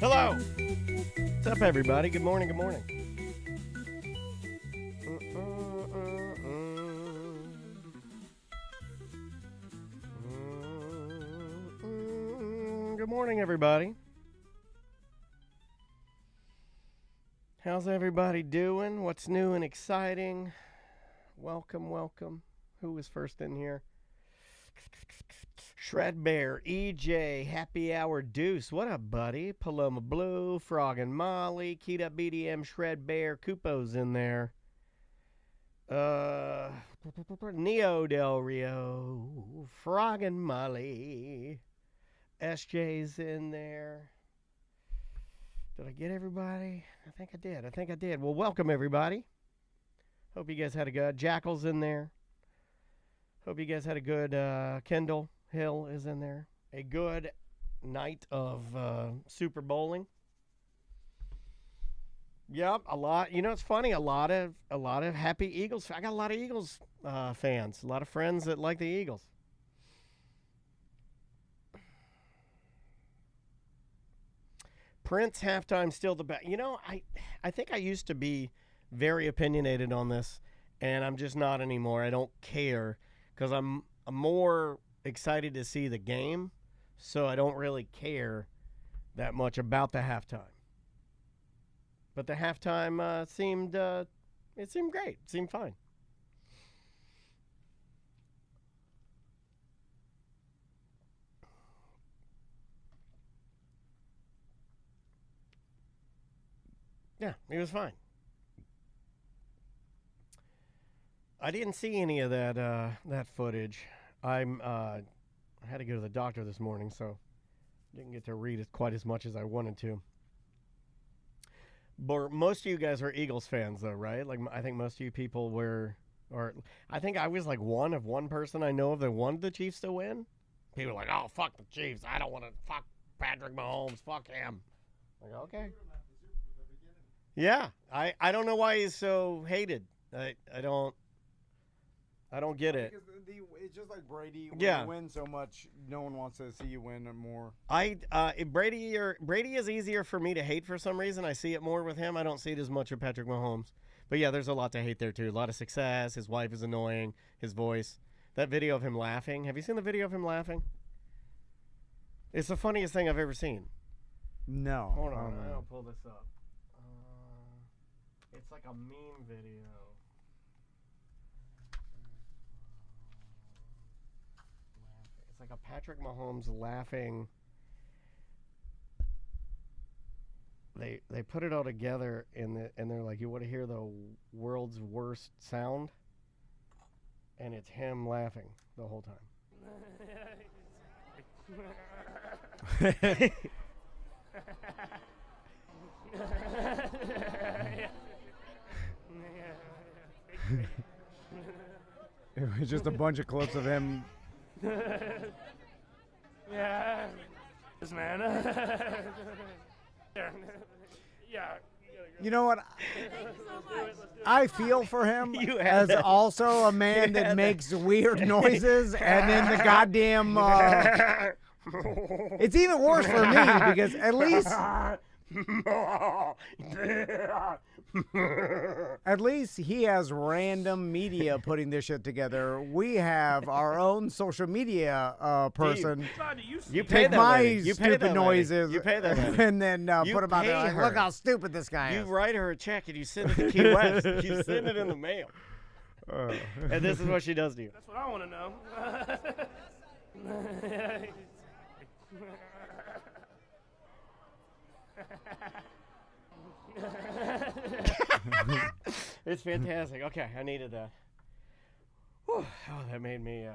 Hello. What's up, everybody? Good morning. Good morning. Good morning, everybody. How's everybody doing? What's new and exciting? Welcome, welcome. Who was first in here? Shred Bear, EJ, Happy Hour Deuce. What up, buddy? Paloma Blue, Frog and Molly, Keyed Up BDM, Shred Bear, Kupo's in there. Neo Del Rio, Frog and Molly. SJ's in there. Did I get everybody? I think I did. Well, welcome, everybody. Hope you guys had a good... Jackal's in there. Hope you guys had a good... Kendall Hill is in there. A good night of Super Bowling. Yep, a lot. You know, it's funny. A lot of happy Eagles. I got a lot of Eagles fans. A lot of friends that like the Eagles. Prince halftime still the best. You know, I think I used to be very opinionated on this, and I'm just not anymore. I don't care because I'm more excited to see the game, so I don't really care that much about the halftime. But the halftime seemed great. It seemed fine. Yeah, it was fine. I didn't see any of that footage. I had to go to the doctor this morning, so didn't get to read it quite as much as I wanted to. But most of you guys are Eagles fans, though, right? Like, I think most of you people were, or I think I was like one person I know of that wanted the Chiefs to win. People were like, "Oh, fuck the Chiefs! I don't want to fuck Patrick Mahomes. Fuck him." Like, okay. Yeah, I don't know why he's so hated. I don't get it. Because it's just like Brady. When Yeah. you win so much, no one wants to see you win more. Brady is easier for me to hate for some reason. I see it more with him. I don't see it as much with Patrick Mahomes. But yeah, there's a lot to hate there too. A lot of success. His wife is annoying. His voice. That video of him laughing. Have you seen the video of him laughing? It's the funniest thing I've ever seen. No. Hold on, I'll pull this up. It's like a meme video. It's like a Patrick Mahomes laughing. They put it all together and they're like, you want to hear the world's worst sound? And it's him laughing the whole time. It was just a bunch of clips of him. Yeah, this man. Yeah. You know what? I feel for him You had as that. also a man that had makes weird noises, and then the goddamn. It's even worse for me because at least he has random media putting this shit together. We have our own social media person. You pay Take that my lady. You pay stupid that lady. noises You pay that lady. and then You put them out there pay like, her. look how stupid this guy You is. write her a check and you send it to Key West. You send it in the mail. And this is what she does to you. That's what I want to know. It's fantastic. Okay, I needed that. Whew. Oh, that made me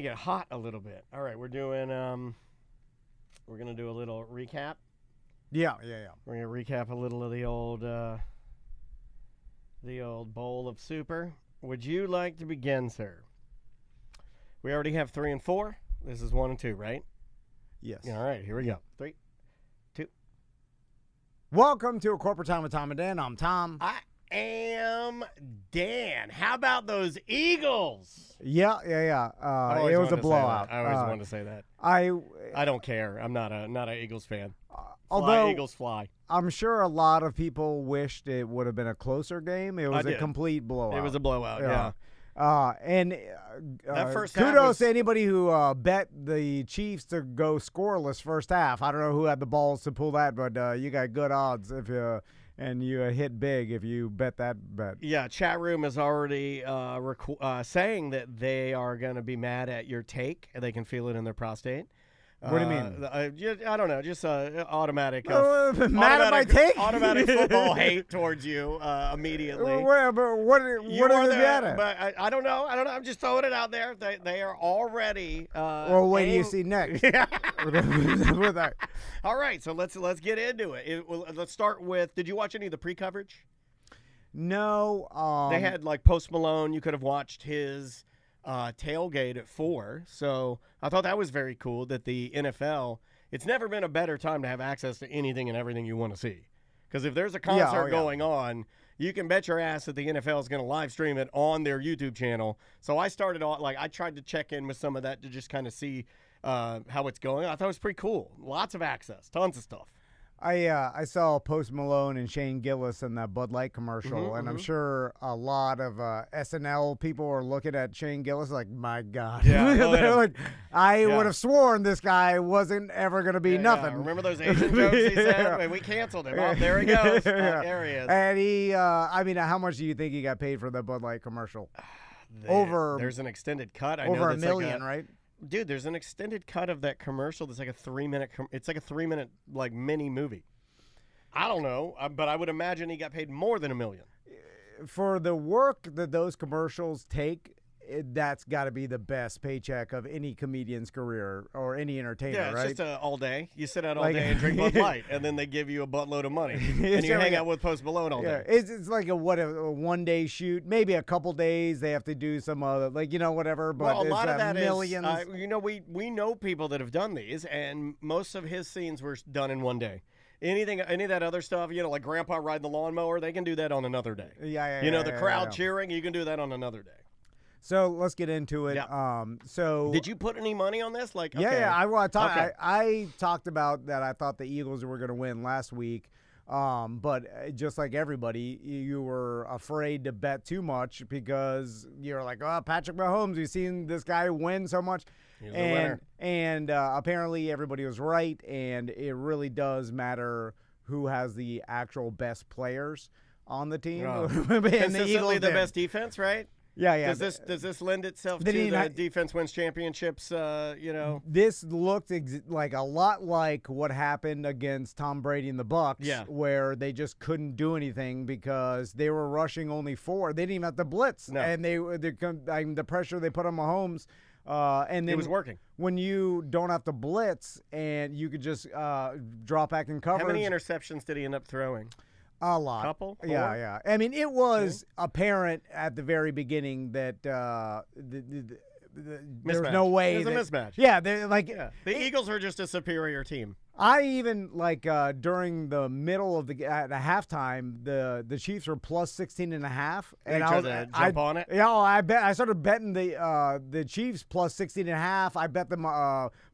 get hot a little bit. All right, we're gonna do a little recap. Yeah. We're gonna recap a little of the old bowl of super. Would you like to begin, sir? We already have 3 and 4. This is 1 and 2, right? Yes. All right, here we go. 3, 2. Welcome to A Corporate Time with Tom and Dan. I'm Tom. am Dan. How about those Eagles? Yeah. It was a blowout. I always wanted to say that. I don't care. I'm not an Eagles fan. Although Eagles fly. I'm sure a lot of people wished it would have been a closer game. It was a complete blowout. It was a blowout, yeah. That first half kudos was- to anybody who bet the Chiefs to go scoreless first half. I don't know who had the balls to pull that, but you got good odds if you hit big if you bet that bet. Yeah, chat room is already saying that they are going to be mad at your take. They can feel it in their prostate. What do you mean? I don't know. Just automatic. Mad at my take? Automatic football hate towards you immediately. But what are they mad at? But I don't know. I'm just throwing it out there. They are already. Well, what do you see next? With that. All right, so let's get into it. Let's start with. Did you watch any of the pre-coverage? No. They had like Post Malone. You could have watched his tailgate at 4. So I thought that was very cool that the NFL. It's never been a better time to have access to anything and everything you want to see. Because if there's a concert going on, you can bet your ass that the NFL is going to live stream it on their YouTube channel. So I started I tried to check in with some of that to just kind of see how it's going. I thought it was pretty cool. Lots of access, tons of stuff. I saw Post Malone and Shane Gillis in that Bud Light commercial, and I'm sure a lot of SNL people are looking at Shane Gillis like, my God. Yeah, they're like, I would have sworn this guy wasn't ever going to be nothing. Yeah. Remember those Asian jokes he said? We canceled him. Oh, there he goes. There he is. And he, how much do you think he got paid for the Bud Light commercial? There's an extended cut. I know over that's $1 million, right? Dude, there's an extended cut of that commercial that's like a 3-minute. It's like a 3-minute like mini movie. I don't know, but I would imagine he got paid more than $1 million. For the work that those commercials take, that's got to be the best paycheck of any comedian's career or any entertainer, yeah, it's right? just all day. You sit out all day and drink Bud Light, and then they give you a buttload of money, and you hang out with Post Malone all day. It's like a one-day shoot, maybe a couple days. They have to do some other, whatever. But well, a lot of that millions. Is, we know people that have done these, and most of his scenes were done in one day. Any of that other stuff, like Grandpa riding the lawnmower, they can do that on another day. The crowd cheering, you can do that on another day. So let's get into it. Yeah. So did you put any money on this? I talked about that. I thought the Eagles were going to win last week, but just like everybody, you were afraid to bet too much because you're like, oh, Patrick Mahomes. We've seen this guy win so much. And apparently everybody was right, and it really does matter who has the actual best players on the team. Consistently the best defense, right? Yeah. Does this lend itself to the defense wins championships? This looked like a lot like what happened against Tom Brady and the Bucks, where they just couldn't do anything because they were rushing only 4. They didn't even have to blitz, and the pressure they put on Mahomes. And then it was working. When you don't have to blitz and you could just drop back in coverage. How many interceptions did he end up throwing? A lot. Couple? 4? Yeah. I mean, it was apparent at the very beginning that there's no way. It was a mismatch. Yeah, the Eagles are just a superior team. I even during the middle of at halftime, the Chiefs were plus 16.5, and I was jump on it. Yeah, I started betting the Chiefs plus 16.5. I bet them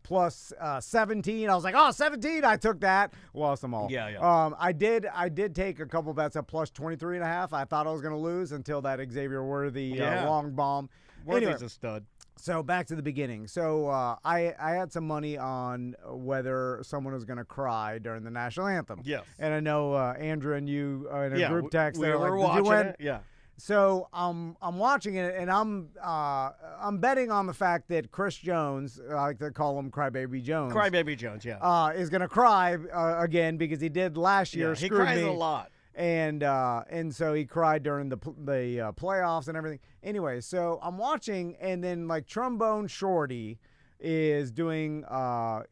plus 17. I was like, 17. I took that, lost them all. Yeah. I did take a couple bets at plus 23.5. I thought I was going to lose until that Xavier Worthy long bomb. Worthy's a stud. So back to the beginning. So I had some money on whether someone was going to cry during the National Anthem. Yes. And I know Andrew and you in a group text. We were watching it. Yeah. So I'm watching it, and I'm betting on the fact that Chris Jones, I like to call him Crybaby Jones. Crybaby Jones, yeah. Is going to cry again because he did last year. He cries a lot. And so he cried during the playoffs and everything. Anyway, so I'm watching, and then like Trombone Shorty is doing what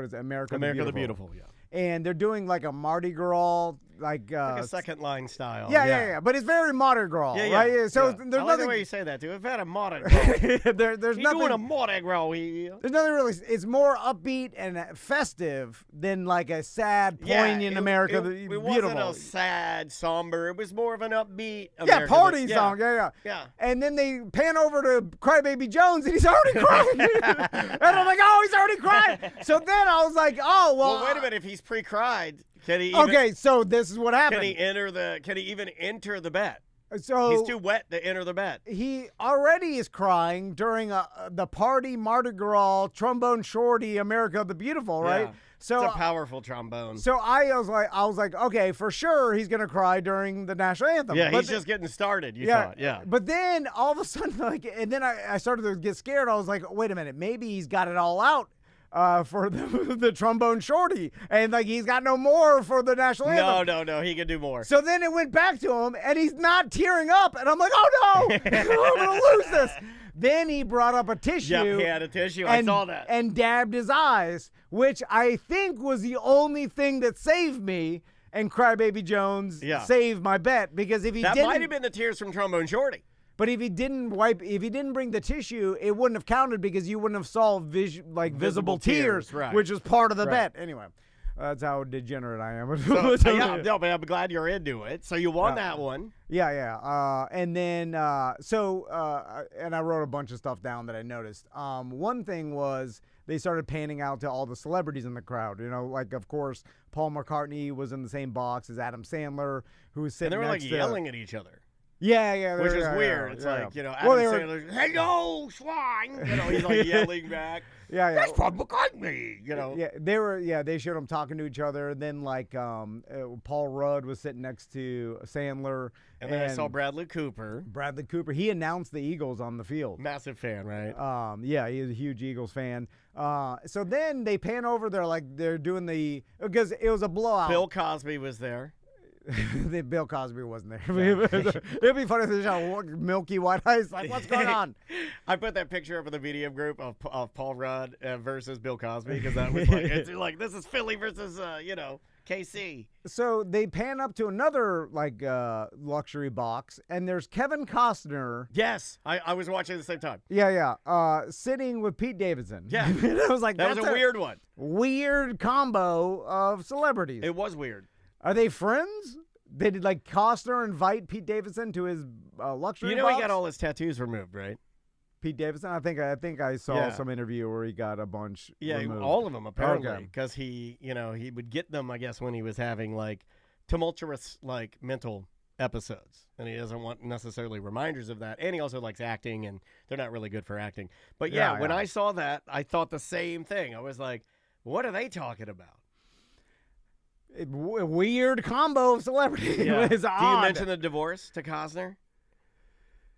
is it? America the Beautiful. Yeah. And they're doing like a Mardi Gras like a second line style. Yeah. But it's very Mardi Gras, right? So there's I like the nothing. way you say that too. If had a Mardi Gras, there's he's nothing. doing a Mardi Gras here. There's nothing really. It's more upbeat and festive than like a sad, poignant America the It Beautiful. wasn't a sad, somber. It was more of an upbeat America party song. Yeah. And then they pan over to Crybaby Jones, and he's already crying. And I'm like, oh, he's already crying. So then I was like, oh, well. Wait a minute. If he's pre-cried, can he? Even, okay, so this is what happened. Can he even enter the bet? So he's too wet to enter the bet. He already is crying during the party Mardi Gras Trombone Shorty America the Beautiful, right? Yeah. So it's a powerful trombone. So I was like, okay, for sure he's gonna cry during the national anthem. Yeah, he's just getting started. You thought, yeah. But then all of a sudden, and then I started to get scared. I was like, wait a minute, maybe he's got it all out. For the Trombone Shorty, and like he's got no more for the national anthem. No, he can do more. So then it went back to him, and he's not tearing up, and I'm like, oh no, I'm gonna lose this. Then he brought up a tissue. Yeah, he had a tissue. I saw that. And dabbed his eyes, which I think was the only thing that saved me. And Crybaby Jones saved my bet, because if he didn't, that might have been the tears from Trombone Shorty. But if he didn't bring the tissue, it wouldn't have counted, because you wouldn't have saw visible tears, right. which is part of the bet. Anyway, that's how degenerate I am. But I'm glad you're into it. So you won that one. Yeah. And then, and I wrote a bunch of stuff down that I noticed. One thing was they started panning out to all the celebrities in the crowd. You know, like, of course, Paul McCartney was in the same box as Adam Sandler, who was sitting next to... And they were yelling at each other. Yeah. Which is weird. It's like, Adam Sandler's, hey, yo, swine! He's like yelling back. Yeah. That's Paul McCartney, Yeah, they showed them talking to each other. And then, like, Paul Rudd was sitting next to Sandler. And then I saw Bradley Cooper. He announced the Eagles on the field. Massive fan, right? Yeah, he's a huge Eagles fan. So then they pan over. They're doing because it was a blowout. Bill Cosby was there. Bill Cosby wasn't there. It'd be funny if they shot milky white eyes. Like, what's going on? I put that picture up in the media group of Paul Rudd versus Bill Cosby, because that was like, it's like, this is Philly versus KC. So they pan up to another luxury box, and there's Kevin Costner. Yes, I was watching at the same time. Yeah. Sitting with Pete Davidson. Yeah. I was like, that was a weird one. Weird combo of celebrities. It was weird. Are they friends? Did Costner invite Pete Davidson to his luxury box? He got all his tattoos removed, right? Pete Davidson? I think I saw some interview where he got a bunch removed. All of them, apparently, because he would get them, I guess, when he was having tumultuous mental episodes, and he doesn't want necessarily reminders of that. And he also likes acting, and they're not really good for acting. But when I saw that, I thought the same thing. I was like, what are they talking about? Weird combo of celebrities. Yeah. It's Do odd. you mention the divorce to Costner?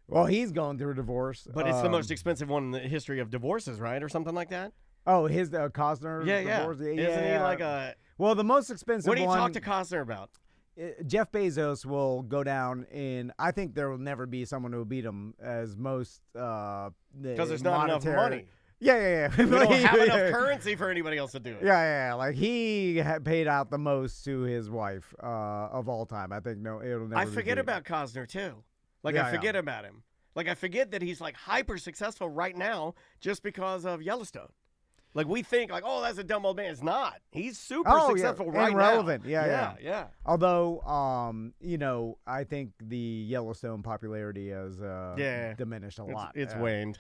Well, he's going through a divorce. But it's the most expensive one in the history of divorces, right? Or something like that? Oh, his Costner divorce? Yeah. Isn't he like a... Well, the most expensive one... What do you talk to Costner about? Jeff Bezos will go down in... I think there will never be someone who will beat him as most... Because there's not enough money. Yeah. We don't have enough currency for anybody else to do it. Yeah. Like, he paid out the most to his wife of all time. I think it'll never I forget about Costner, too. I forget about him. I forget that he's, hyper successful right now just because of Yellowstone. We think, that's a dumb old man. It's not. He's super successful right and relevant. now. Yeah. Although, I think the Yellowstone popularity has diminished a lot. It's waned.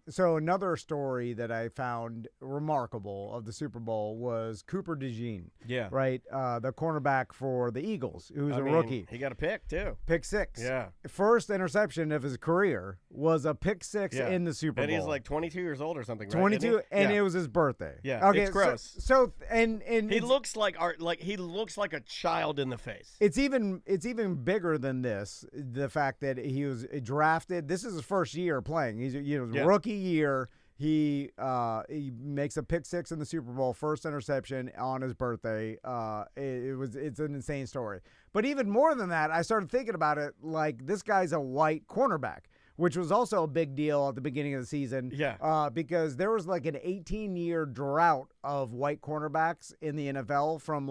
So another story that I found remarkable of the Super Bowl was Cooper DeJean. Yeah. Right? The cornerback for the Eagles, who's a rookie. He got a pick, too. Pick six. Yeah. First interception of his career was a pick six in the Super Bowl. And he's 22 years old or something, right? 22, and it was his birthday. Yeah. Okay, it's gross. So and he looks like he looks like a child in the face. It's even bigger than this. The fact that he was drafted. This is his first year playing. He's rookie year. He makes a pick six in the Super Bowl, first interception on his birthday. It's an insane story. But even more than that, I started thinking about it. This guy's a white cornerback, which was also a big deal at the beginning of the season. Yeah. Because there was an 18-year drought of white cornerbacks in the NFL from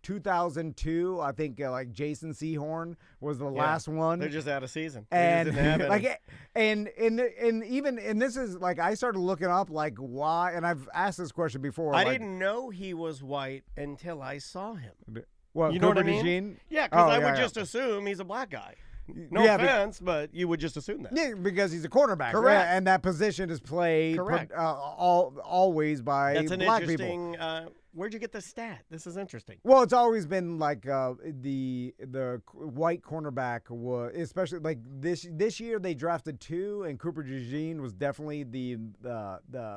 2002, I think like Jason Sehorn was the last one. They're just out of season. And They just didn't have like, and this is like I started looking up like why, and I've asked this question before. I like, didn't know he was white until I saw him. Well, You know what I Cooper mean? DeJean? Yeah, because Oh, I yeah, would yeah. just assume he's a black guy. No Yeah, offense, but you would just assume that. Yeah, because he's a quarterback. Correct. And that position is played Correct. always by That's an black people. interesting. Where'd you get the stat? This is interesting. Well, it's always been like the white cornerback was, especially like this year they drafted 2, and Cooper DeJean was definitely the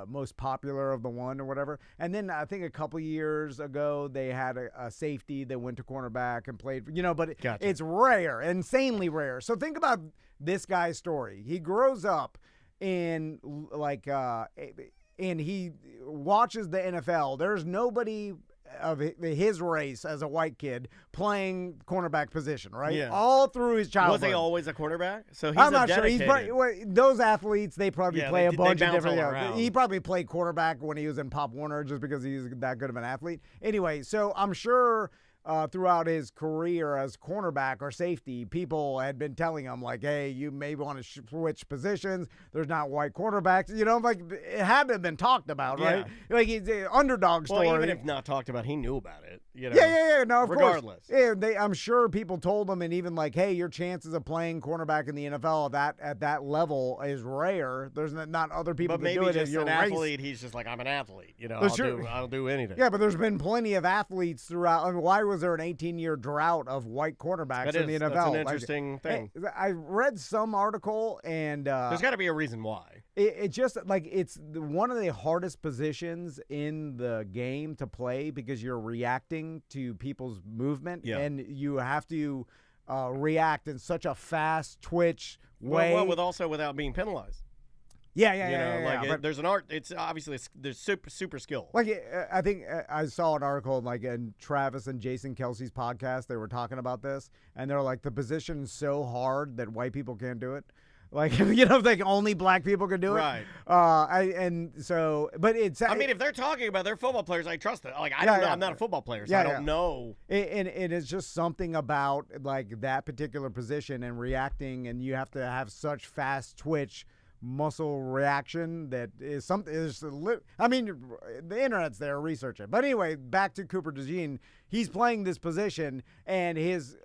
most popular of the one or whatever. And then I think a couple years ago they had a safety that went to cornerback and played. But Gotcha. it's rare, insanely rare. So think about this guy's story. He grows up in like. And he watches the NFL. There's nobody of his race as a white kid playing cornerback position, right? Yeah. All through his childhood. Was he always a quarterback? So he's I'm a not sure. He's dedicated. probably, those athletes, they probably Yeah, play a they bunch of bounce different. all Yeah, around. he probably played quarterback when he was in Pop Warner just because he's that good of an athlete. Anyway, so I'm sure. Throughout his career as cornerback or safety, people had been telling him like, "Hey, you may want to switch positions. There's not white quarterbacks." Like it had to have been talked about, right? Like it's an underdog story. Well, even if not talked about, he knew about it. Yeah. No, of regardless. course. Yeah, I'm sure people told him, and even like, "Hey, your chances of playing cornerback in the NFL at that level is rare. There's not other people But that do maybe it just at your an race." athlete. He's just like, I'm an athlete. Sure. I'll do anything. Yeah, but there's been plenty of athletes throughout. I mean, why was there an 18-year drought of white quarterbacks in the NFL? That's an interesting thing. I read some article, and There's got to be a reason why. it just like it's one of the hardest positions in the game to play because you're reacting to people's movement, and you have to react in such a fast twitch way. Well, without being penalized. Yeah. There's an art. It's obviously there's super skill. Like I think I saw an article like in Travis and Jason Kelsey's podcast. They were talking about this, and they're like, the position is so hard that white people can't do it. Like like only black people can do it. Right. But it's. I mean, if they're talking about their football players, I trust it. Like I don't know. I'm not a football player, so I don't know. And it is just something about like that particular position and reacting, and you have to have such fast twitch muscle reaction that is something. I mean, the internet's there, research it. But anyway, back to Cooper DeJean. He's playing this position, and his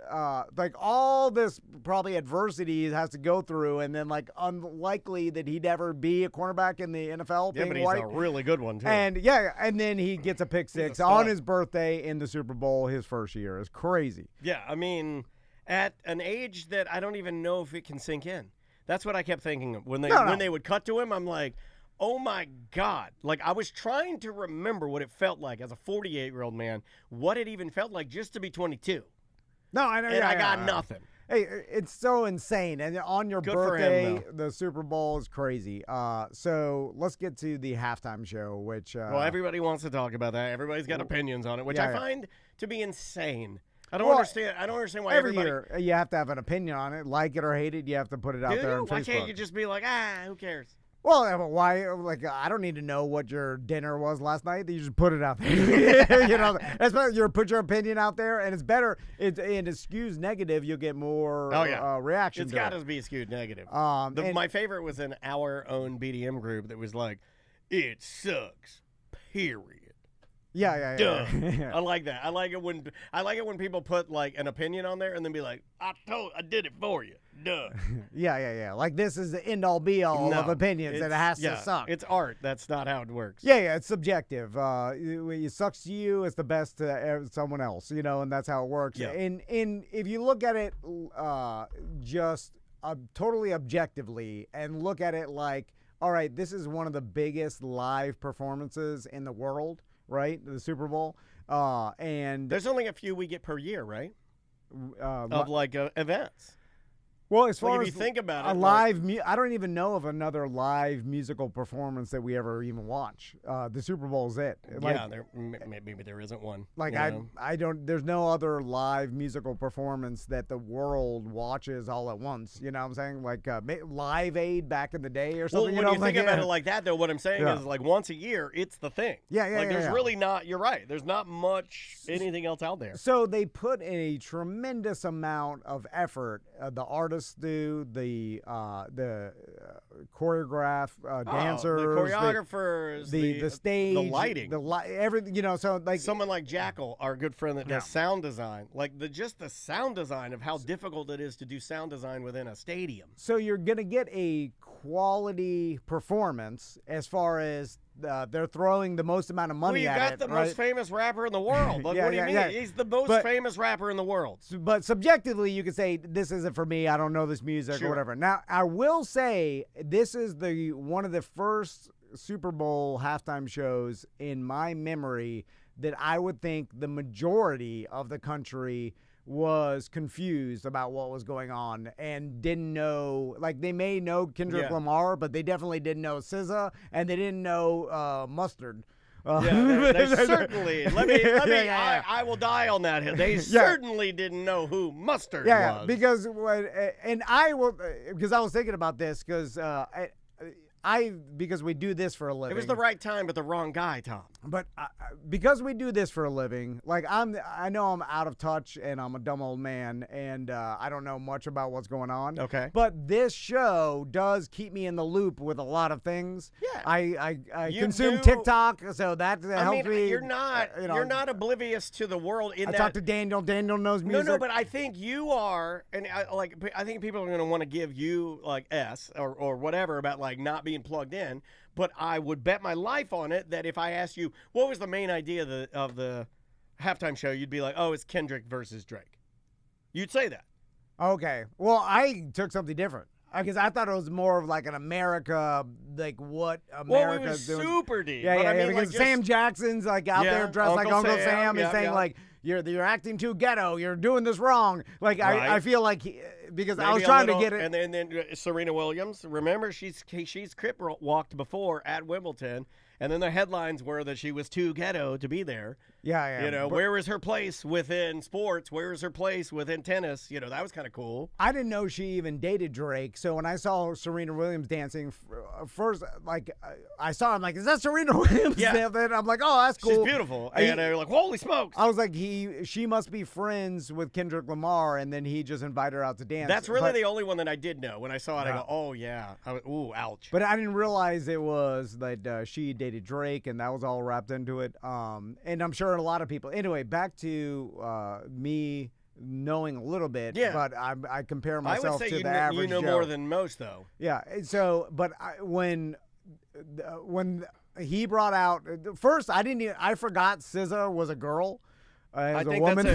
like all this probably adversity he has to go through, and then like unlikely that he'd ever be a cornerback in the NFL. Yeah, but he's a really good one too. And and then he gets a pick six on his birthday in the Super Bowl his first year. It's crazy. Yeah, I mean, at an age that I don't even know if it can sink in. That's what I kept thinking of. When they would cut to him, I'm like, oh my God. Like I was trying to remember what it felt like as a 48-year-old man, what it even felt like just to be 22. No, I know. And I got nothing. Hey, it's so insane. And on your birthday, the Super Bowl is crazy. So let's get to the halftime show, which well, everybody wants to talk about that. Everybody's got opinions on it, which I find to be insane. I don't understand. I don't understand why every year you have to have an opinion on it, like it or hate it. You have to put it out there on Facebook. Why can't you just be like, who cares? Well, why? Like, I don't need to know what your dinner was last night. You just put it out there. You put your opinion out there, and it's better. It skews negative. You'll get more reaction. It's got to be skewed negative. My favorite was in our own BDM group that was like, "It sucks." Period. Yeah. I like that. I like it when people put like an opinion on there and then be like, I did it for you. Duh. Yeah. Like this is the end all be all of opinions, and it has to suck. It's art. That's not how it works. Yeah. It's subjective. It sucks to you. It's the best to someone else. And that's how it works. Yeah. And if you look at it just totally objectively, and look at it like, all right, this is one of the biggest live performances in the world. Right, the Super Bowl, and there's only a few we get per year, right? Of like events. Well, as far Like, as if you think about it, a like- live, I don't even know of another live musical performance that we ever even watch. The Super Bowl is it. Like, yeah, maybe there isn't one. Like you know? I don't. There's no other live musical performance that the world watches all at once. You know what I'm saying? Like Live Aid back in the day or something. Well, when you think about yeah. it like that, though, what I'm saying Yeah. is like once a year, it's the thing. Yeah, Like there's yeah. really not. You're right. There's not much anything else out there. So they put in a tremendous amount of effort. The artists do, the choreograph, dancers, the choreographers, the stage, the lighting, everything. You know, so like someone like Jackal, our good friend that does sound design, like just the sound design of how difficult it is to do sound design within a stadium. So you're gonna get a quality performance as far as they're throwing the most amount of money well, you at got it. the right? most famous rapper in the world. Like, Yeah, what do you yeah, mean? yeah. He's the most But- famous rapper in the world. But subjectively, you could say this isn't for me. I don't know this music Sure. or whatever. Now, I will say this is one of the first Super Bowl halftime shows in my memory that I would think the majority of the country was confused about what was going on and didn't know. Like, they may know Kendrick Yeah. Lamar, but they definitely didn't know SZA, and they didn't know Mustard. Yeah, they certainly. Let me. Yeah. I will die on that hill. They certainly didn't know who Mustard Yeah, was. because and I will because I was thinking about this because because we do this for a living. it was the right time, but the wrong guy, Tom. But because we do this for a living, like I know I'm out of touch and I'm a dumb old man and I don't know much about what's going on. Okay. But this show does keep me in the loop with a lot of things. Yeah. I You consume do- TikTok, so that I helps mean, me. you're not. you know, You're not oblivious to the world in I that. talked to Daniel. Daniel knows music. No, but I think you are, and I think people are going to want to give you like S or whatever about like not being plugged in. But I would bet my life on it that if I asked you what was the main idea of the halftime show, you'd be like, oh, it's Kendrick versus Drake. You'd say that. Okay. Well, I took something different because I thought it was more of like an America, like what Well, America's it was doing. super deep. Yeah, but yeah, I mean, because like, Sam Jackson's like out there dressed like Uncle Sam and saying like you're acting too ghetto, you're doing this wrong. Like Right. I feel like because I was maybe a trying little- to get it. And then Serena Williams, remember she's crip walked before at Wimbledon, and then the headlines were that she was too ghetto to be there. Yeah. You know, But where is her place within sports? Where is her place within tennis? You know, that was kind of cool. I didn't know she even dated Drake. So when I saw Serena Williams dancing, first, like, I saw him, like, is that Serena Williams? Yeah. And I'm like, oh, that's cool. She's beautiful. And they're like, holy smokes. I was like, she must be friends with Kendrick Lamar, and then he just invited her out to dance. That's really But- the only one that I did know. When I saw it, I Yeah. go, oh, yeah. Ooh, ouch. But I didn't realize it was that she dated Drake, and that was all wrapped into it. And I'm sure a lot of people. Anyway, back to me knowing a little bit. Yeah. But I compare I would myself say to you the know, average you know Joe. more than most, though. Yeah. So, but when he brought out first, I forgot SZA was a girl. As I a think woman.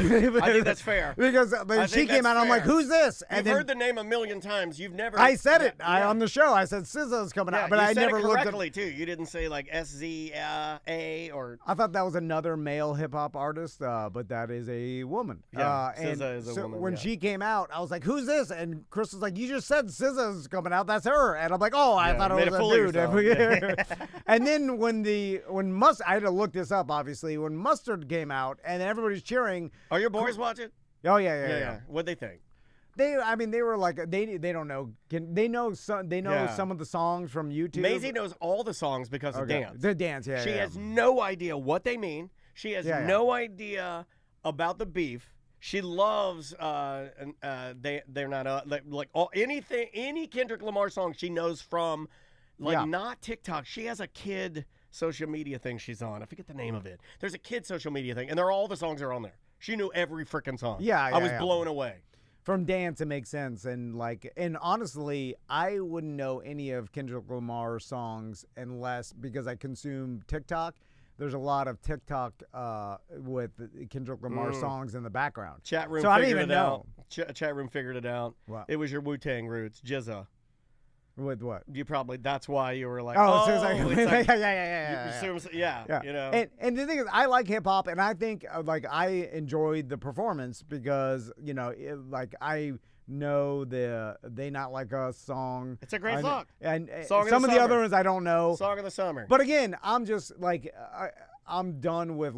I think that's fair. Because I she think came that's out, I'm like, fair. who's this? You've heard the name a million times. You've never. I said it. Yeah. On the show. I said SZA's coming Yeah, out, but you I said never it looked at. correctly too. You didn't say like SZA or. I thought that was another male hip hop artist, but that is a woman. Yeah, and SZA is a so woman, when yeah. she came out, I was like, "Who's this?" And Chris was like, "You just said SZA's coming out. That's her." And I'm like, "Oh, I Yeah, thought made it a was fool a of dude." yourself. And then when Mustard, I had to look this up. Obviously, when Mustard came out and everybody's cheering. Are your boys watching? Oh yeah. What'd they think? They were like they don't know. They know some. They know Yeah. some of the songs from YouTube. Maisie knows all the songs because of Okay. dance. The dance, yeah. She yeah. has no idea what they mean. She has Yeah, yeah. no idea about the beef. She loves they're not like all anything any Kendrick Lamar song she knows from Yeah. not TikTok. She has a kid social media thing she's on. I forget the name of it. There's a kid social media thing, and all the songs are on there. She knew every freaking song. Yeah, I was yeah. blown away. From dance, it makes sense, and honestly, I wouldn't know any of Kendrick Lamar's songs unless because I consume TikTok. There's a lot of TikTok with Kendrick Lamar songs in the background. Chat room So I didn't figured even it know. out. Chat room figured it out. What? It was your Wu-Tang roots, Jizza. With what? You probably that's why you were like, Oh, oh, so it's like, it's like yeah. you know. And the thing is, I like hip hop, and I think I enjoyed the performance because know the They Not Like Us song. It's a great song. And Song of some the of the other summer. ones I don't know. Song of the summer. But again, I'm just like I'm done with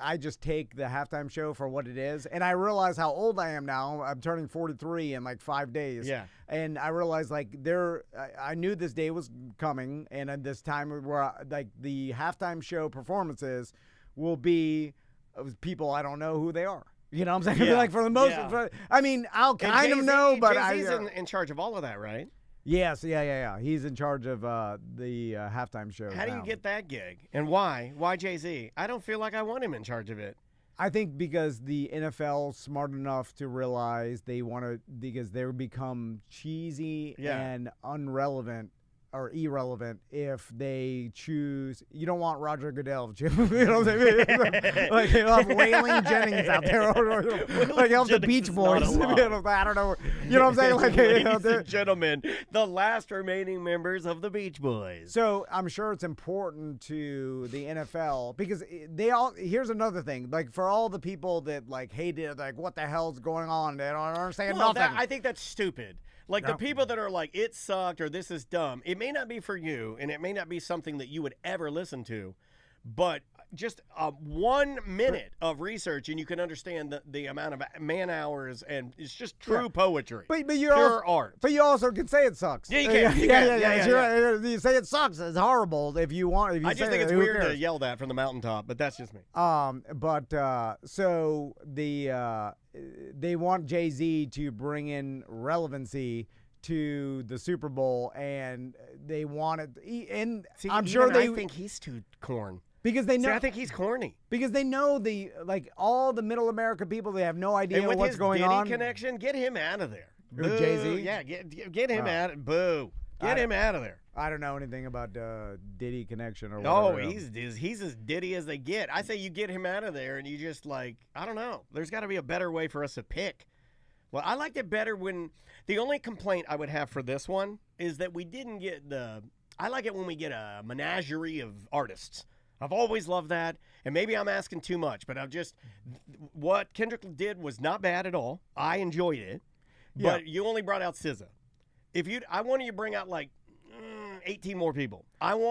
I just take the halftime show for what it is, and I realize how old I am now. I'm turning 43 in like 5 days. Yeah. And I realized I knew this day was coming, and at this time where the halftime show performances will be people I don't know who they are. You know what I'm saying? Yeah. Like for the most, Yeah. I mean, I'll And kind of Jay-Z, know, but Jay-Z's in charge of all of that, right? Yes, yeah. He's in charge of the halftime show. How do you get that gig? And why? Why Jay-Z? I don't feel like I want him in charge of it. I think because the NFL's smart enough to realize because they become cheesy and irrelevant if they choose. You don't want Roger Goodell, Jim. You know what I'm saying? Like you'll have Waylon Jennings out there, or like you'll have the Beach Boys. I don't know. You know what I'm saying? Like, ladies and gentlemen, the last remaining members of the Beach Boys. So I'm sure it's important to the NFL because here's another thing. Like for all the people that like hated, like what the hell's going on? They don't understand nothing. I think that's stupid. Like the people that are like, it sucked or this is dumb. It may not be for you, and it may not be something that you would ever listen to, but just 1 minute of research and you can understand the amount of man hours, and it's just true poetry. But you're pure art. But you also can say it sucks. Yeah, you can. Yeah. You say it sucks. It's horrible if you want. If you I just think it's weird to yell that from the mountaintop, but that's just me. So they want Jay-Z to bring in relevancy to the Super Bowl, and they want it. And I'm sure I think he's too corn. Because they know. See, I think he's corny. Because they know all the middle America people, they have no idea and with what's his going Diddy on. connection, get him out of there. Who, Jay-Z? Yeah, get him out. Boo. Get him out of there. I don't know anything about Diddy connection or Oh, whatever. he's as Diddy as they get. I say you get him out of there, and you just I don't know. There's got to be a better way for us to pick. Well, I liked it better when the only complaint I would have for this one is that we didn't get I like it when we get a menagerie of artists. I've always loved that, and maybe I'm asking too much, but what Kendrick did was not bad at all. I enjoyed it, but you only brought out SZA. I wanted you to bring out 18 more people. I'm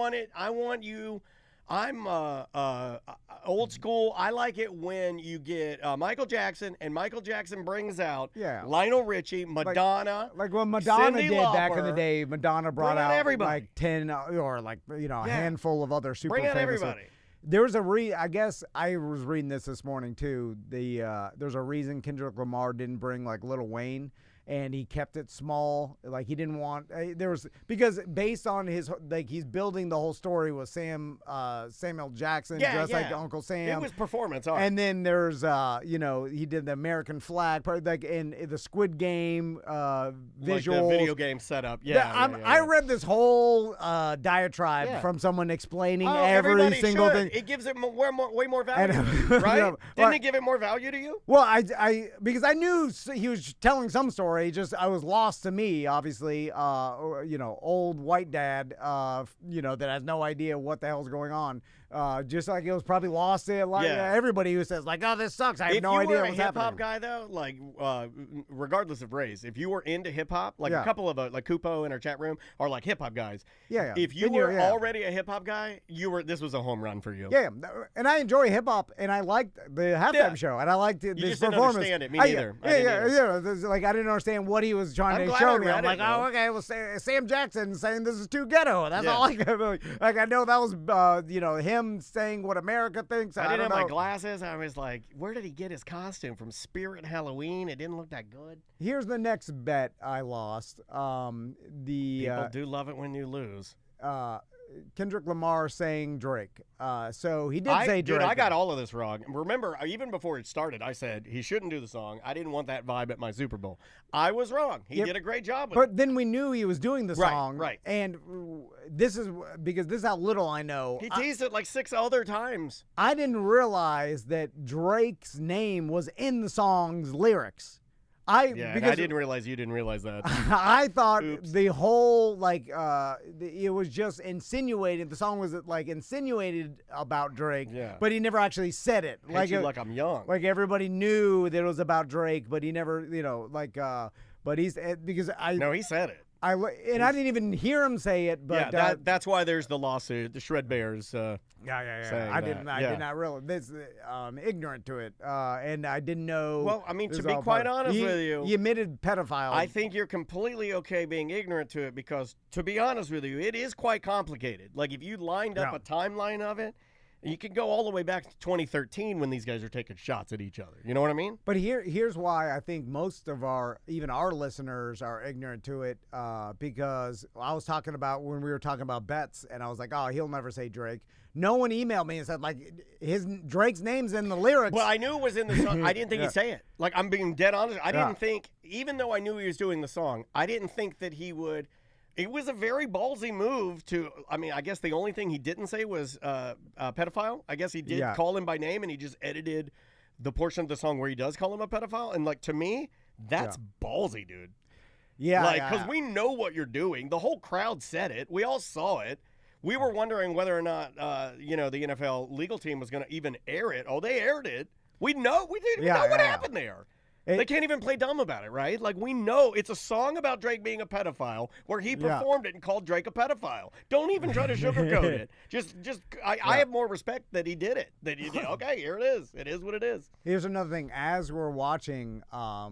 old school. I like it when you get Michael Jackson, and Michael Jackson brings out Lionel Richie, Madonna. Like when Madonna Cyndi did back in the Lauper. day, Madonna brought out everybody. like 10 or a handful of other super Bring out famous. everybody. There was I guess I was reading this morning too. There's a reason Kendrick Lamar didn't bring like Lil Wayne. And he kept it small, like he didn't want. Because based on his he's building the whole story with Samuel Jackson, just like Uncle Sam. It was performance art. And then there's he did the American flag part, like in the Squid Game visuals, like the video game setup. I read this whole diatribe from someone explaining every single thing. It gives it way more value, right? Didn't it give it more value to you? Well, because I knew he was telling some story. I was lost to me, obviously, old white dad, that has no idea what the hell's going on. Just like it was probably lost to everybody who says oh, this sucks. I have no idea what's happening. If you were a hip-hop guy, though, regardless of race, if you were into hip-hop, a couple of like Kupo in our chat room are like hip-hop guys. Yeah. If you were already a hip-hop guy, this was a home run for you. Yeah, and I enjoy hip-hop, and I liked the halftime show, and I liked this just performance. Didn't understand it, me neither. I didn't understand what he was trying to show me. I'm like, okay, well, Sam Jackson saying this is too ghetto. That's all I got. Like, I know that was, him saying what America thinks. I didn't have my glasses. I was like, where did he get his costume from? Spirit Halloween? It didn't look that good. Here's the next bet I lost. People do love it when you lose. Kendrick Lamar saying Drake. So he did say Drake. Dude, I got all of this wrong. Remember, even before it started, I said he shouldn't do the song. I didn't want that vibe at my Super Bowl. I was wrong. He did a great job with it. But then we knew he was doing the song. Right. And this is how little I know. He teased it like 6 other times. I didn't realize that Drake's name was in the song's lyrics. I didn't realize you didn't realize that. I thought the whole it was just insinuated. The song was insinuated about Drake, but he never actually said it. Like I'm young. Like everybody knew that it was about Drake, but he never, but he's because No, he said it. I didn't even hear him say it, but that's why there's the lawsuit. The Shred Bears. I did not realize this. Ignorant to it, and I didn't know. Well, I mean, to be quite honest with you, he admitted pedophile. I think you're completely okay being ignorant to it because, to be honest with you, it is quite complicated. Like if you lined up a timeline of it. You could go all the way back to 2013 when these guys are taking shots at each other. You know what I mean? But here's why I think most of even our listeners are ignorant to it because I was talking about when we were talking about bets, and I was like, oh, he'll never say Drake. No one emailed me and said, like, Drake's name's in the lyrics. Well, I knew it was in the song. I didn't think he'd say it. Like, I'm being dead honest. I didn't think, even though I knew he was doing the song, I didn't think that he would. It was a very ballsy move to, I mean, I guess the only thing he didn't say was pedophile. I guess he did call him by name, and he just edited the portion of the song where he does call him a pedophile. And, like, to me, that's ballsy, dude. Yeah. Like, because we know what you're doing. The whole crowd said it. We all saw it. We were wondering whether or not, the NFL legal team was going to even air it. Oh, they aired it. We know. We didn't know what happened there. They can't even play dumb about it, right? Like, we know it's a song about Drake being a pedophile where he performed it and called Drake a pedophile. Don't even try to sugarcoat it. I have more respect that he did it. That he did. Okay, here it is. It is what it is. Here's another thing. As we're watching, I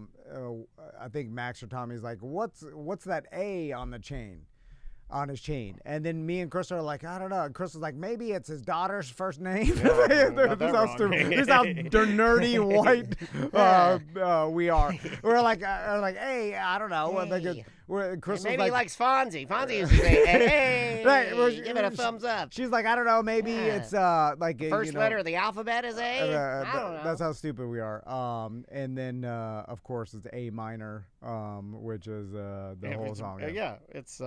think Max or Tommy's like, what's that A on the chain? On his chain, and then me and Chris are like, I don't know. And Chris was like, maybe it's his daughter's first name. This is how nerdy white we are. We're like, hey, I don't know. Chris maybe was he likes Fonzie. Fonzie is great. Hey, give it a thumbs up. She's like, I don't know. Maybe it's like first letter of the alphabet is A. I don't know. That's how stupid we are. And then of course it's A minor, which is the whole song. It's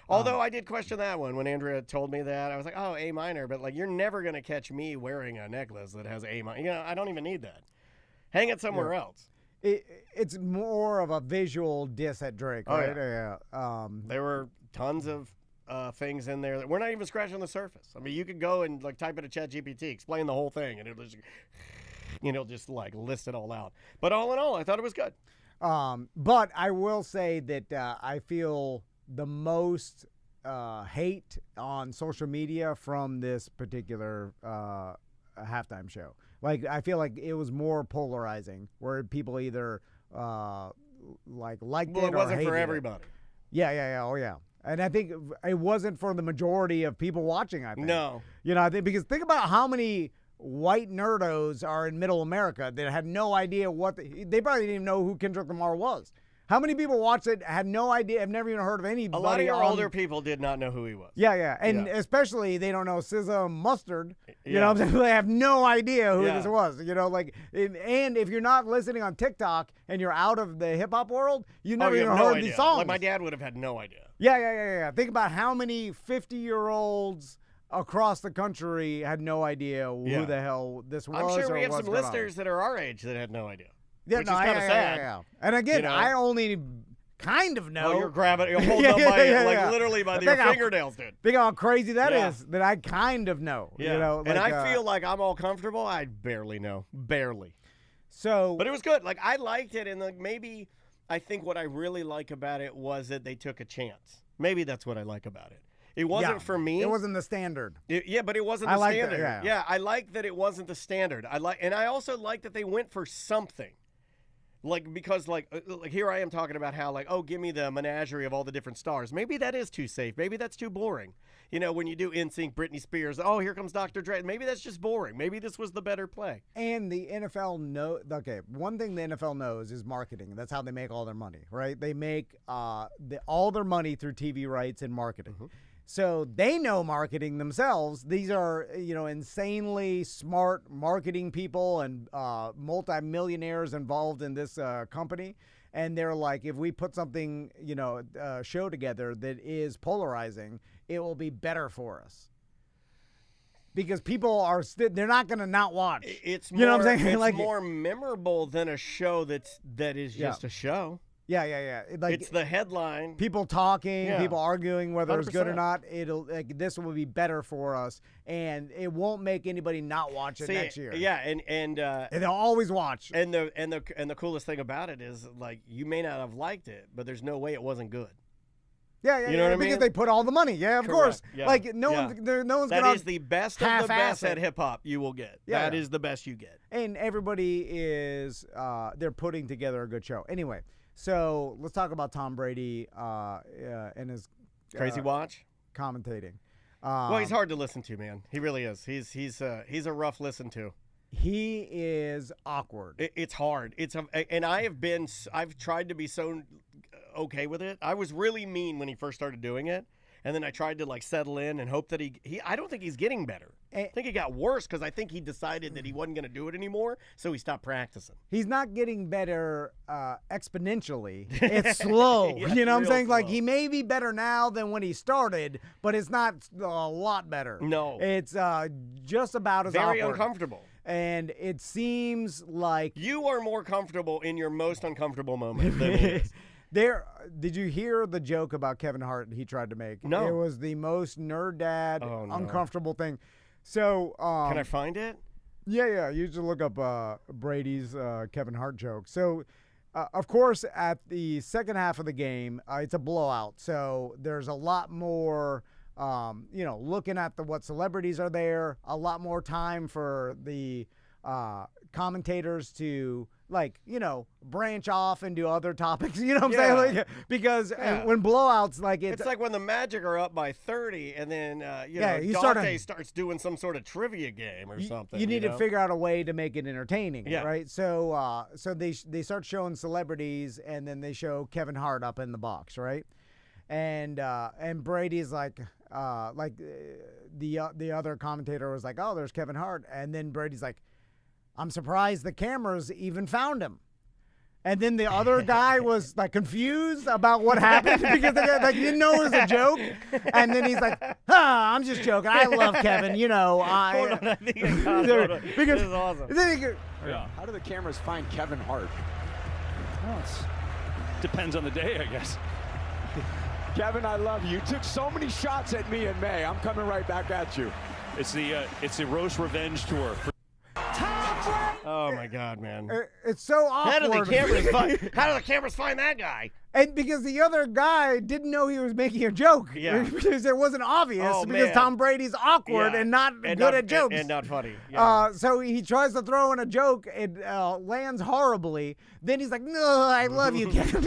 although I did question that one when Andrea told me that. I was like, oh, A minor, but like you're never gonna catch me wearing a necklace that has A minor. You know, I don't even need that. Hang it somewhere else. It's more of a visual diss at Drake, right? There were tons of things in there that we're not even scratching the surface. I mean, you could go and like type in a ChatGPT, explain the whole thing, and it'll just like list it all out. But all in all, I thought it was good. But I will say that I feel the most hate on social media from this particular halftime show. Like, I feel like it was more polarizing, where people either liked it or hated it. Well, it wasn't for everybody. Yeah. And I think it wasn't for the majority of people watching, I think. No. You know, because think about how many white nerdos are in middle America that had no idea they probably didn't even know who Kendrick Lamar was. How many people watched it, had no idea, have never even heard of anybody? A lot of your older people did not know who he was. Yeah. And especially they don't know SZA Mustard. You know what I'm saying? They have no idea who this was. You know, like, and if you're not listening on TikTok and you're out of the hip-hop world, you never even heard these songs. Like, my dad would have had no idea. Yeah. Think about how many 50-year-olds across the country had no idea who the hell this was. I'm sure we have some listeners that are our age that had no idea. Yeah, which is kind of sad. Yeah. And again, I only kind of know. Oh, you're holding up by literally by your fingernails, dude. Think how crazy that is, that I kind of know. Yeah. You know, and I feel like I'm all comfortable. I barely know. Barely. So, but it was good. Like, I liked it, and like maybe I think what I really like about it was that they took a chance. Maybe that's what I like about it. It wasn't for me. It wasn't the standard. But it wasn't the standard. I like that it wasn't the standard. And I also like that they went for something. Like, because, like here I am talking about how, like, oh, give me the menagerie of all the different stars. Maybe that is too safe. Maybe that's too boring. You know, when you do NSYNC, Britney Spears, oh, here comes Dr. Dre. Maybe that's just boring. Maybe this was the better play. And the NFL one thing the NFL knows is marketing. That's how they make all their money, right? They make all their money through TV rights and marketing. Mm-hmm. So they know marketing themselves. These are, insanely smart marketing people and multimillionaires involved in this company. And they're like, if we put something, show together that is polarizing, it will be better for us. Because people are they're not going to not watch. It's more, what I'm saying? It's more memorable than a show that is just a show. Yeah. It's the headline. People talking, people arguing whether it's good or 100%. not. It'll this will be better for us, and it won't make anybody not watch it next year. Yeah, and they'll always watch. And the coolest thing about it is, like, you may not have liked it, but there's no way it wasn't good. Yeah, You know what I because mean? they put all the money. Yeah, of course. Yeah. Like no one's That gonna. is the best of the half-ass best it. at hip hop you will get. Yeah, That yeah. is the best you get. And everybody is they're putting together a good show. Anyway, so let's talk about Tom Brady and his Crazy watch. commentating. Well, he's hard to listen to, man. He really is. He's a rough listen to. He is awkward. It's hard. And I've tried to be so okay with it. I was really mean when he first started doing it, and then I tried to like settle in and hope that I don't think he's getting better. I think it got worse because I think he decided that he wasn't going to do it anymore, so he stopped practicing. He's not getting better exponentially. It's slow. Yeah, you know what I'm real saying? Like slow. he may be better now than when he started, but it's not a lot better. No. It's just about as Very awkward. uncomfortable. And it seems like You are more comfortable in your most uncomfortable moment than he is. Did you hear the joke about Kevin Hart he tried to make? No. It was the most nerd dad Oh, no. uncomfortable thing. So Can I find it? Yeah. You should look up Brady's Kevin Hart joke. So, of course, at the second half of the game, it's a blowout. So there's a lot more, looking at what celebrities are there. A lot more time for the commentators to branch off and do other topics. You know what I'm saying? Like, because when blowouts, like It's like when the Magic are up by 30, and then you Dante starts doing some sort of trivia game or something. You need to figure out a way to make it entertaining, Yeah. right? So they start showing celebrities, and then they show Kevin Hart up in the box, right? And Brady's like the other commentator was like, oh, there's Kevin Hart, and then Brady's like, I'm surprised the cameras even found him. And then the other guy was like confused about what happened because he didn't know it was a joke. And then he's like, I'm just joking. I love Kevin. Hold on, I think I got it. Because This is awesome. then he Yeah. How do the cameras find Kevin Hart? Well, it depends on the day, I guess. Kevin, I love you. You took so many shots at me in May. I'm coming right back at you. It's the roast revenge tour. Oh my God, man! it's so How do awkward. the cameras find that guy? And because the other guy didn't know he was making a joke. Yeah. Because it wasn't obvious. Oh, because man. Tom Brady's awkward Yeah. and not And good not- at jokes. and not funny. Yeah. So he tries to throw in a joke. It lands horribly. Then he's like, no, I love you, Kevin.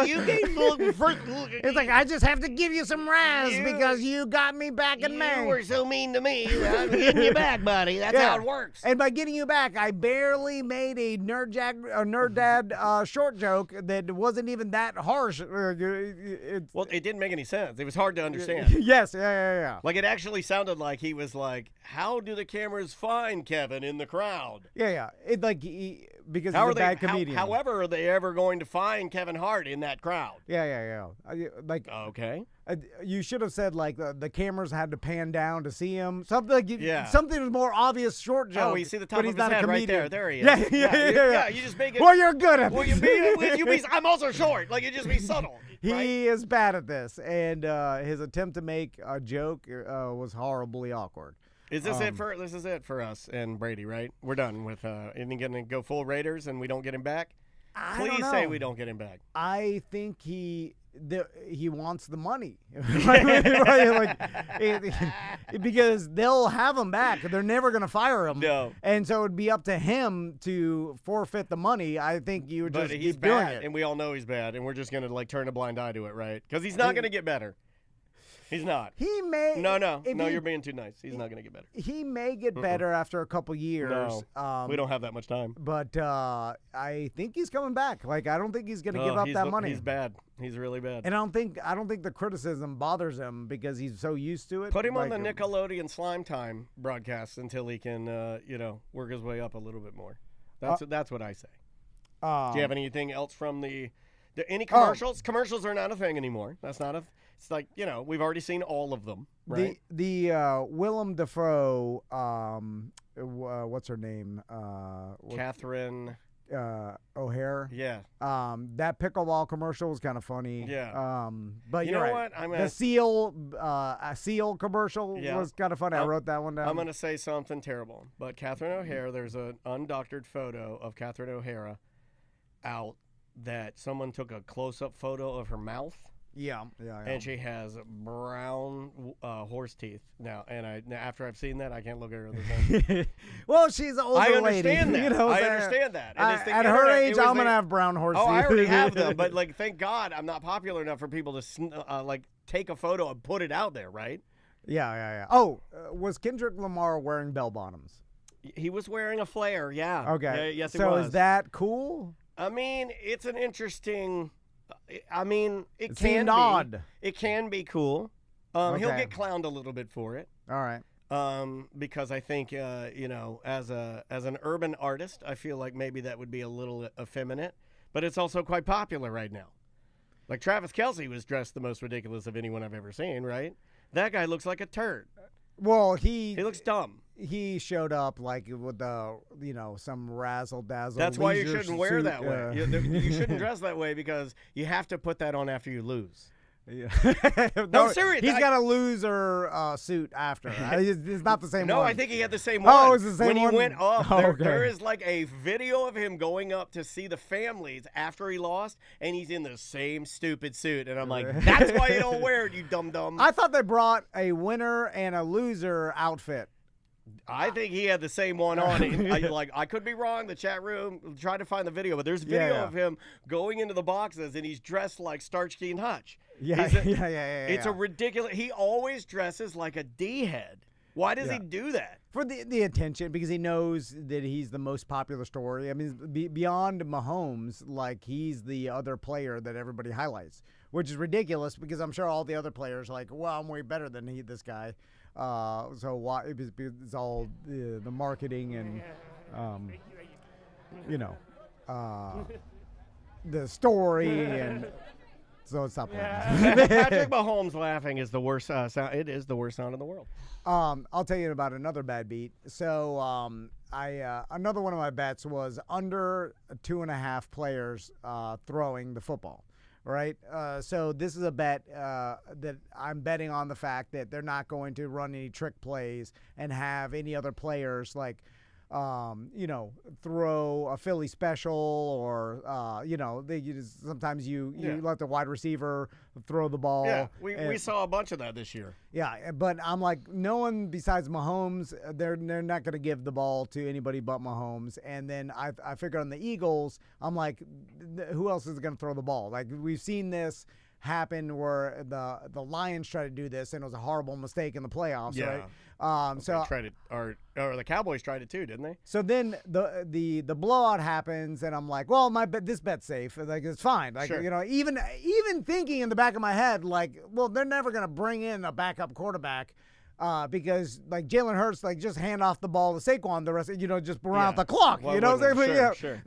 You gave look first. It's like, I just have to give you some razz You- because you got me back in May. You were so mean to me. I'm getting you back, buddy. That's Yeah. how it works. And by getting you back, I barely made a nerd dad short joke that wasn't even that harsh. Well, it didn't make any sense. It was hard to understand. Yes, yeah. Like, it actually sounded like he was like, how do the cameras find Kevin in the crowd? Yeah. It because How he's are a bad comedian. however, are they ever going to find Kevin Hart in that crowd? Yeah. Okay. You should have said like the cameras had to pan down to see him. Something Yeah. something was more obvious short joke. Oh, you see the top but of he's his not a head right comedian. there. There he is. Yeah. You just make it. Well, you're good at Well, this. I'm also short. Like, you just be subtle. He right? is bad at this, and his attempt to make a joke was horribly awkward. This is it for us and Brady, right? We're done with. Isn't he going to go full Raiders and we don't get him back? I don't Please know. say we don't get him back. I think he wants the money, Right, because they'll have him back. They're never going to fire him. No. And so it'd be up to him to forfeit the money. I think you would But just he's keep doing bad, it. and we all know he's bad, and we're just going to like turn a blind eye to it, right? Because he's not going to get better. He's not. He may. No, if he- you're being too nice. He's not going to get better. He may get better after a couple years. No, we don't have that much time. But I think he's coming back. Like I don't think he's going to give up that money. He's bad. He's really bad. And I don't think the criticism bothers him because he's so used to it. Put him on the Like, Nickelodeon Slime Time broadcast until he can, work his way up a little bit more. That's what I say. Do you have anything else from any commercials? Commercials are not a thing anymore. That's not a. It's like, we've already seen all of them, right? The Willem Dafoe, what's her name? Catherine. O'Hare. Yeah. That pickleball commercial was kind of funny. Yeah. But You you're know right. what? The seal commercial was kind of funny. I wrote that one down. I'm going to say something terrible. But Catherine O'Hara, there's an undoctored photo of Catherine O'Hara out that someone took a close-up photo of her mouth. Yeah. And she has brown horse teeth now. And after I've seen that, I can't look at her the same. Well, she's an older I lady. understand that. You know, I understand that. And it's the at her internet, age, I'm going to have brown horse teeth. Oh, I already have them. But, like, thank God I'm not popular enough for people to, take a photo and put it out there, right? Yeah. Oh, was Kendrick Lamar wearing bell bottoms? He was wearing a flare, yeah. Okay. Yes, he so was. Is that cool? I mean, it's an interesting... it can seemed be. odd. It can be cool. He'll get clowned a little bit for it. All right. Because I think, as an urban artist, I feel like maybe that would be a little effeminate. But it's also quite popular right now. Like Travis Kelce was dressed the most ridiculous of anyone I've ever seen, right? That guy looks like a turd. Well, he looks dumb. He showed up like with some razzle dazzle. That's why you leisure shouldn't wear suit. that way. You shouldn't dress that way because you have to put that on after you lose. Yeah. No, seriously. He's got a loser suit after. It's not the same one. No, I think he had the same one. Oh, it's the same when one? When he went up, Okay. there is like a video of him going up to see the families after he lost, and he's in the same stupid suit. And I'm like, that's why you don't wear it, you dum-dum. I thought they brought a winner and a loser outfit. I think he had the same one on. I could be wrong. The chat room tried to find the video, but there's video of him going into the boxes, and he's dressed like Starsky and Hutch. Yeah. It's a ridiculous. He always dresses like a D-head. Why does he do that? For the attention, because he knows that he's the most popular story. I mean, beyond Mahomes, like he's the other player that everybody highlights, which is ridiculous because I'm sure all the other players are like, well, I'm way better than this guy. So why? It's all the marketing and, the story and. So stop that. Patrick Mahomes laughing is the worst sound. It is the worst sound in the world. I'll tell you about another bad beat. So another one of my bets was under 2.5 players throwing the football. Right. So this is a bet that I'm betting on the fact that they're not going to run any trick plays and have any other players throw a Philly special or, sometimes you let the wide receiver throw the ball. Yeah, we saw a bunch of that this year. Yeah, but I'm like, no one besides Mahomes, they're not going to give the ball to anybody but Mahomes. And then I figure on the Eagles, I'm like, who else is going to throw the ball? Like, we've seen this happen where the Lions tried to do this, and it was a horrible mistake in the playoffs, right? So tried it, or the Cowboys tried it too, didn't they? So then the blowout happens, and I'm like, well, this bet's safe. Like, it's fine. Like, sure. Even thinking in the back of my head, like, well, they're never gonna bring in a backup quarterback. Because like Jalen Hurts, like just hand off the ball to Saquon, the rest, just run out the clock. Well, you know what I'm saying? Sure.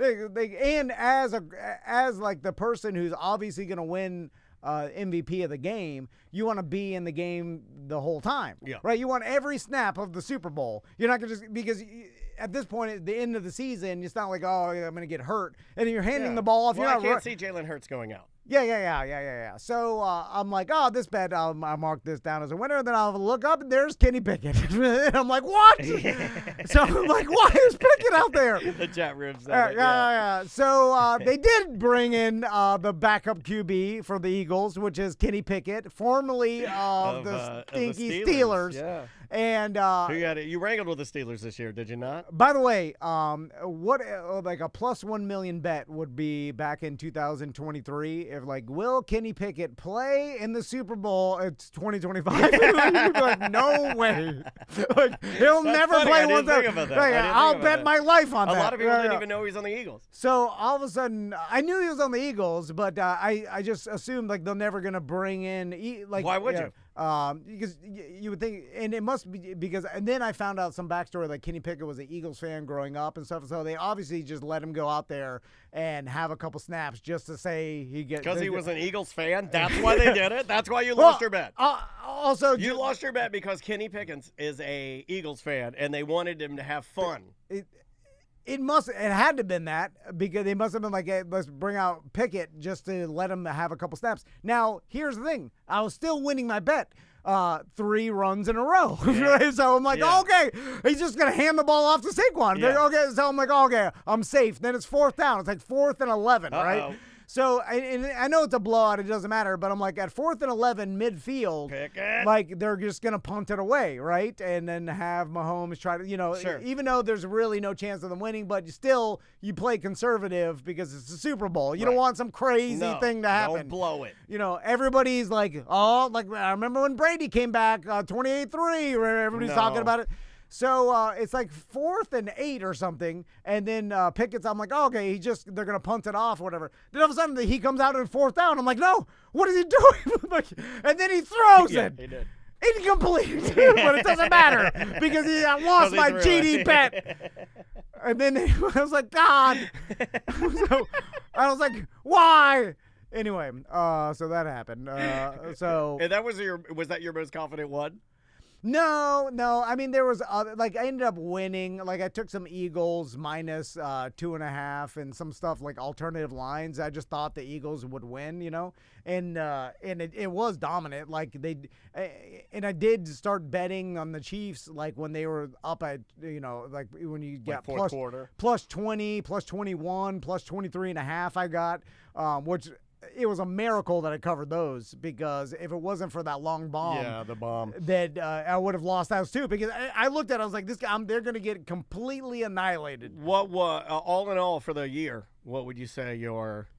And as like the person who's obviously gonna win MVP of the game, you want to be in the game the whole time, right? You want every snap of the Super Bowl. You're not gonna because at this point at the end of the season, it's not like, oh, I'm gonna get hurt, and you're handing the ball off. Well, you're I can't see Jalen Hurts going out. Yeah. So I'm like, oh, this bet, I'll mark this down as a winner. And then I'll look up, and there's Kenny Pickett. And I'm like, what? So I'm like, why is Pickett out there? The chat room's yeah. So they did bring in the backup QB for the Eagles, which is Kenny Pickett, formerly of the stinky Steelers. Yeah. And you wrangled with the Steelers this year, did you not? By the way, what like a plus 1 million bet would be back in 2023 if like, will Kenny Pickett play in the Super Bowl? It's 2025. You'd be like, no way. Like, he'll never play one time. I'll bet my life on that. A lot of people didn't even know he's on the Eagles. So all of a sudden, I knew he was on the Eagles, but I just assumed like they're never gonna bring in like. Why would you? Because you would think, and it must be because, and then I found out some backstory, like Kenny Pickett was an Eagles fan growing up and stuff, so they obviously just let him go out there and have a couple snaps just to say because he was an Eagles fan. That's why they did it. That's why you lost your bet. Also, you lost your bet because Kenny Pickett is a Eagles fan, and they wanted him to have fun. It had to have been that because they must have been like, hey, let's bring out Pickett just to let him have a couple snaps. Now, here's the thing. I was still winning my bet 3 runs in a row. Yeah. So I'm like, okay, he's just going to hand the ball off to Saquon. Yeah. Okay, so I'm like, okay, I'm safe. Then it's 4th down. It's like 4th and 11, right? So I know it's a blowout. It doesn't matter. But I'm like, at 4th and 11 midfield, like they're just going to punt it away, right? And then have Mahomes try to, even though there's really no chance of them winning, but still you play conservative because it's the Super Bowl. You don't want some crazy thing to happen. Don't blow it. Everybody's like, like I remember when Brady came back 28-3, where everybody's talking about it. So it's like 4th and 8 or something, and then Pickett's. I'm like, okay, they're gonna punt it off or whatever. Then all of a sudden he comes out in 4th down. I'm like, no, what is he doing? And then he throws it. He did. Incomplete, but it doesn't matter because I lost my GD bet. And then I was like, God. So I was like, why? Anyway, so that happened. And that was that your most confident one? No. I mean, there was other, like I ended up winning. Like I took some Eagles minus 2.5 and some stuff like alternative lines. I just thought the Eagles would win, and it was dominant. Like and I did start betting on the Chiefs like when they were up at like when you get like fourth quarter plus 20, plus 21, plus 23.5. I got which. It was a miracle that I covered those because if it wasn't for that long bomb, the bomb, that I would have lost those too. Because I looked at it, I was like, they're going to get completely annihilated. What all in all for the year? What would you say your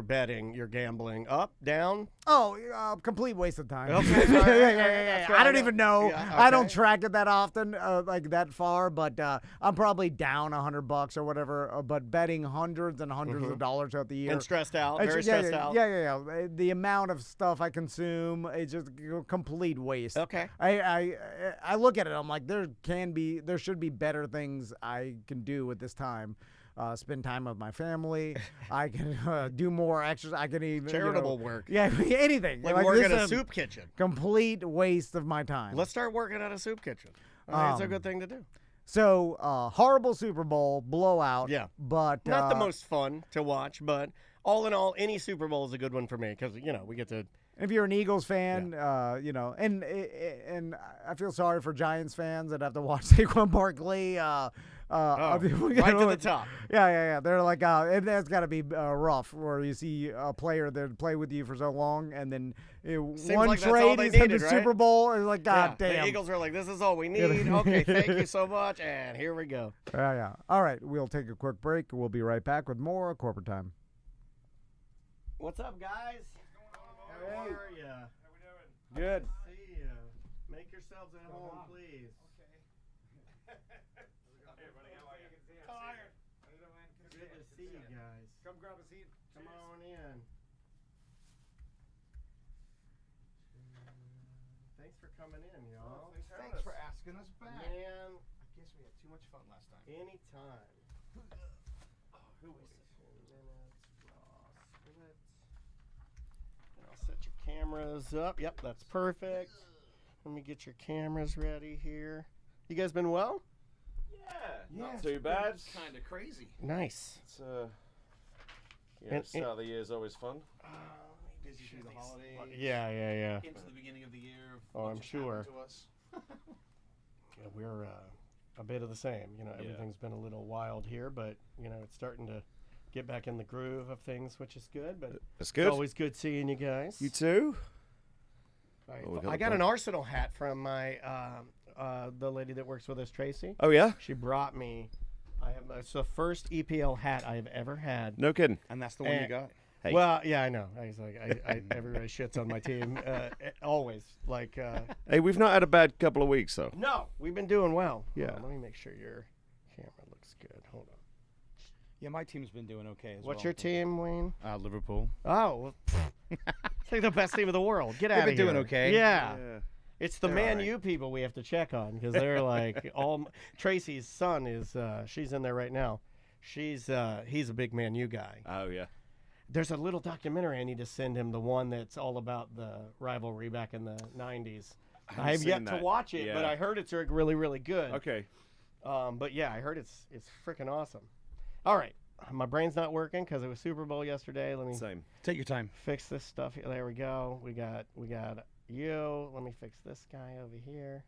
betting, your gambling, up, down? Oh, complete waste of time. Okay. Yeah. I don't even know. Yeah, okay. I don't track it that often, like that far. But I'm probably down $100 or whatever. But betting hundreds and hundreds of dollars out the year. And stressed out, very stressed out. Yeah. The amount of stuff I consume, it's just complete waste. Okay. I look at it. I'm like, there should be better things I can do with this time. Spend time with my family. I can do more exercise. I can even charitable work. Yeah, anything. Like work at a soup kitchen. Complete waste of my time. Let's start working at a soup kitchen. It's a good thing to do. So horrible Super Bowl blowout. Yeah, but not the most fun to watch. But all in all, any Super Bowl is a good one for me because we get to. If you're an Eagles fan, and I feel sorry for Giants fans that have to watch Saquon Barkley. Right to the top. Yeah. They're like, that's got to be rough where you see a player that played with you for so long and then one like trade, he's in the Super Bowl. And like, God damn. The Eagles are like, this is all we need. Okay, thank you so much. And here we go. Yeah. All right, we'll take a quick break. We'll be right back with more Corporate Time. What's up, guys? How are ya? How we doing? Good. See ya. Make yourselves at home, please. Tired. Good to see you guys. Come grab a seat. Come on in. Thanks for coming in, y'all. Thanks for asking us back. Man, I guess we had too much fun last time. anytime. Who is it? 10 minutes, raw split. And I'll set your cameras up. Yep, that's perfect. Let me get your cameras ready here. You guys been well? Not too bad. Kind of crazy. Nice. It's start of the year is always fun. Busy through the holidays. Yeah. Into the beginning of the year. Oh, I'm What just sure. happened to us. Yeah, we're a bit of the same. Everything's been a little wild here, but it's starting to get back in the groove of things, which is good. But That's good. it's always good seeing you guys. You too? I got an Arsenal hat from my the lady that works with us, Tracy. Oh yeah? She brought me. It's the first EPL hat I have ever had. No kidding. And that's the one you got. Hey. Well, yeah, I know. I was like, everybody shits on my team, always. Like, Hey, we've not had a bad couple of weeks though. no, we've been doing well. Yeah. Let me make sure your camera looks good. Hold on. Yeah, my team's been doing okay as well. What's your team, Wayne? Liverpool. Oh, well, it's like the best team of the world. Get out of They've here. been doing okay. Yeah. Yeah. It's the They're Man all right. U people we have to check on because they're like Tracy's son is she's in there right now. He's a big Man U guy. Oh yeah. There's a little documentary I need to send him, the one that's all about the rivalry back in the 90s. I have yet to watch it, but I heard it's really, really good. Okay. But yeah, I heard it's freaking awesome. All right, my brain's not working because it was Super Bowl yesterday. Let me Same. Take your time. fix this stuff. There we go. We got you. Let me fix this guy over here.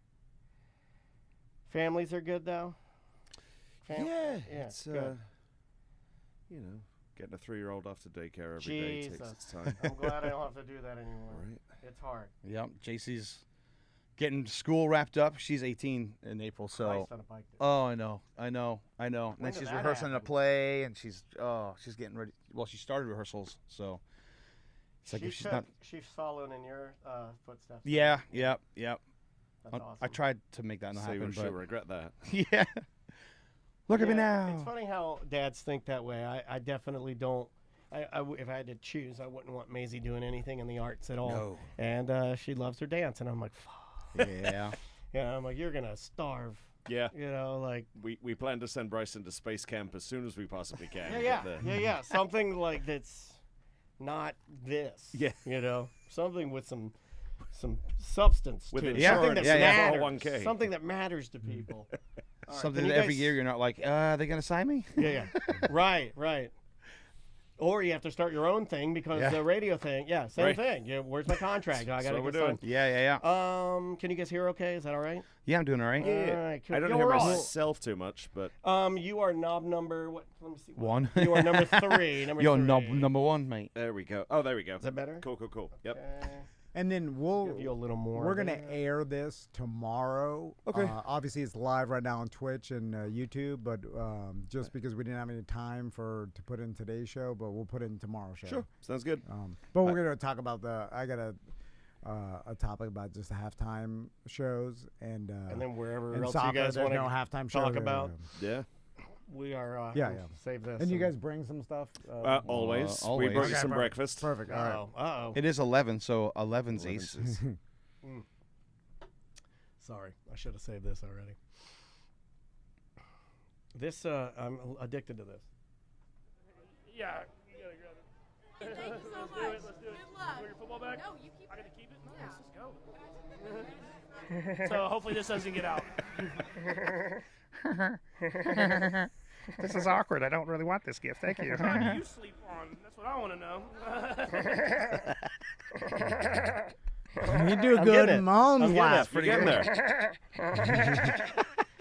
Families are good though. Yeah, It's good. getting a 3-year-old off to daycare every day takes Jesus. its time. I'm glad I don't have to do that anymore. Right. It's hard. Yep. JC's getting school wrapped up. She's 18 in April, so. Christ on a bike, dude. Oh, I know. And When then did she's that rehearsing a happen? play, and she's getting ready. Well, she started rehearsals, so it's like if she's not. She's following in your footsteps. Yeah. Yep. That's awesome. I tried to make that not So happen, she'll but regret that. yeah. Look at me now. It's funny how dads think that way. I definitely don't. If I had to choose, I wouldn't want Maisie doing anything in the arts at all. No. And she loves her dance, and I'm like, fuck. Yeah. Yeah, I'm like, you're gonna starve. Yeah. You know, like. We plan to send Bryson to space camp as soon as we possibly can. Yeah. Something like that's not this. Yeah. You know, something with some substance With to it. insurance. Something that Yeah. matters. 401k. Something that matters to people. All right, Something can that you every guys- year you're not like, are they gonna sign me? Yeah. Right. Or you have to start your own thing because Yeah. the radio thing. Yeah, same Right. thing. Yeah, where's my contract? I gotta what we're get signed. Yeah. Can you guys hear okay? Is that all right? Yeah, I'm doing all right. All right, cool. I don't Yeah, hear we're all- myself too much, but You are knob number what? Let me see. One. You are number 3. Number You're 3. number one, mate. there we go. Oh, there we go. Is that better? Cool. Yep. Okay. And then Give you a little more. we're gonna there. air this tomorrow. Okay. Obviously, it's live right now on Twitch and YouTube, but just because we didn't have any time to put in today's show, but we'll put it in tomorrow's show. Sure. Sounds good. But we're gonna talk about I got a topic about just the halftime shows and And then wherever in else soccer, you guys there's want no to halftime talk show. about. Yeah. We are. Yeah. Save this. And you guys bring some stuff. Always. We always. brought you Okay, some perfect. breakfast. Perfect. All right. Uh-oh. It is 11, so 11's. Sorry, I should have saved this already. This, I'm addicted to this. Yeah, you gotta grab it. Thank you so much. Let's do it. Good luck. Put your football back. No, you keep I it. gotta keep it? Yeah. Let's go. So hopefully this doesn't get out. This is awkward. I don't really want this gift. Thank you. How do you sleep on? That's what I want to know. You do I'm good. getting it. Mahomes I'm laugh. getting You're getting there.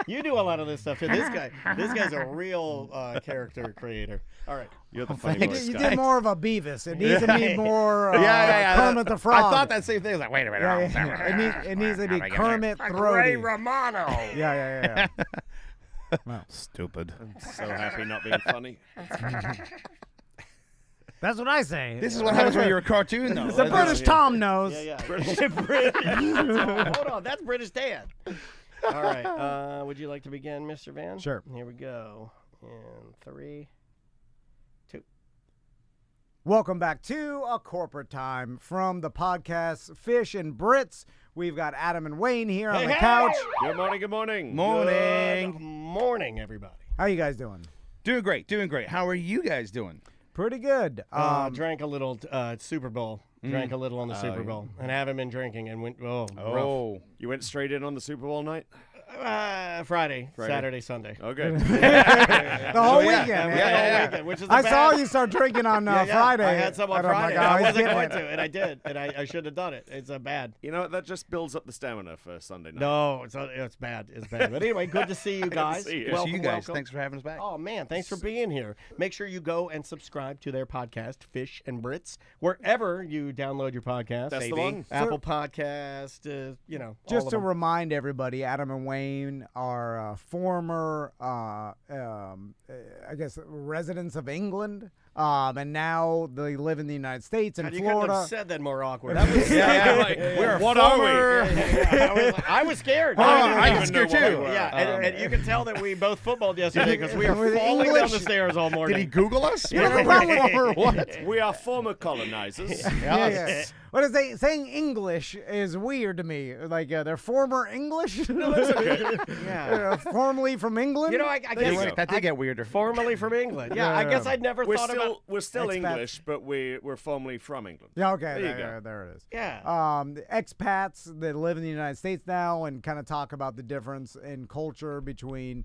You do a lot of this stuff too. This guy's a real character creator. All right. You're the funny thanks. voice You guy. did more of a Beavis. It needs to be more Yeah. Kermit the Frog. I thought that same thing. I was like, wait a minute. Yeah. It needs to be Kermit Ray Throaty. Romano. Yeah. Stupid. So happy not being funny. That's what I say. This is what happens when you're a cartoon, though. The British Tom knows. Yeah. British. Hold on, that's British Dan. All right. Would you like to begin, Mr. Van? Sure. Here we go. In 3, 2. Welcome back to A Corporate Time from the podcast Fish and Brits. We've got Adam and Wayne here on the couch. Good morning. Good morning. Morning. Good morning, everybody. How you guys doing? Doing great. How are you guys doing? Pretty good. Drank a little Super Bowl. Drank a little on the Super Bowl, and haven't been drinking. And went rough. You went straight in on the Super Bowl night? Friday, Saturday, Sunday. Okay. The whole weekend. Yeah, weekend, which is I saw you start drinking on Friday. I had some on and I'm Friday. like, oh, I he's wasn't getting going it. to, and I did, and I should have done it. It's bad. You know what? That just builds up the stamina for Sunday night. No, it's bad. It's bad. But anyway, good to see you guys. see you. Good to see you guys. Thanks for having us back. Oh man, thanks for being here. Make sure you go and subscribe to their podcast, Fish and Brits, wherever you download your podcast. That's the one. Apple Podcast. Just all to of them. remind everybody, Adam and Wayne are former, I guess, residents of England, and now they live in the United States and God, you couldn't Florida. have said that more awkward. That was We're What are we? I was scared. I was scared too. Yeah, and you can tell that we both footballed yesterday because we are With falling down English? the stairs all morning. Did he Google us? What? We are former colonizers. Yeah. What is they saying? English is weird to me. Like they're former English. No, that's okay. Yeah. Formerly from England. I There you guess go. That did get weirder. formerly from England. Yeah, I guess I'd never We're thought still still expats. English, but we're formerly from England. Yeah, okay, There you go. there it is. Yeah. Expats that live in the United States now and kind of talk about the difference in culture between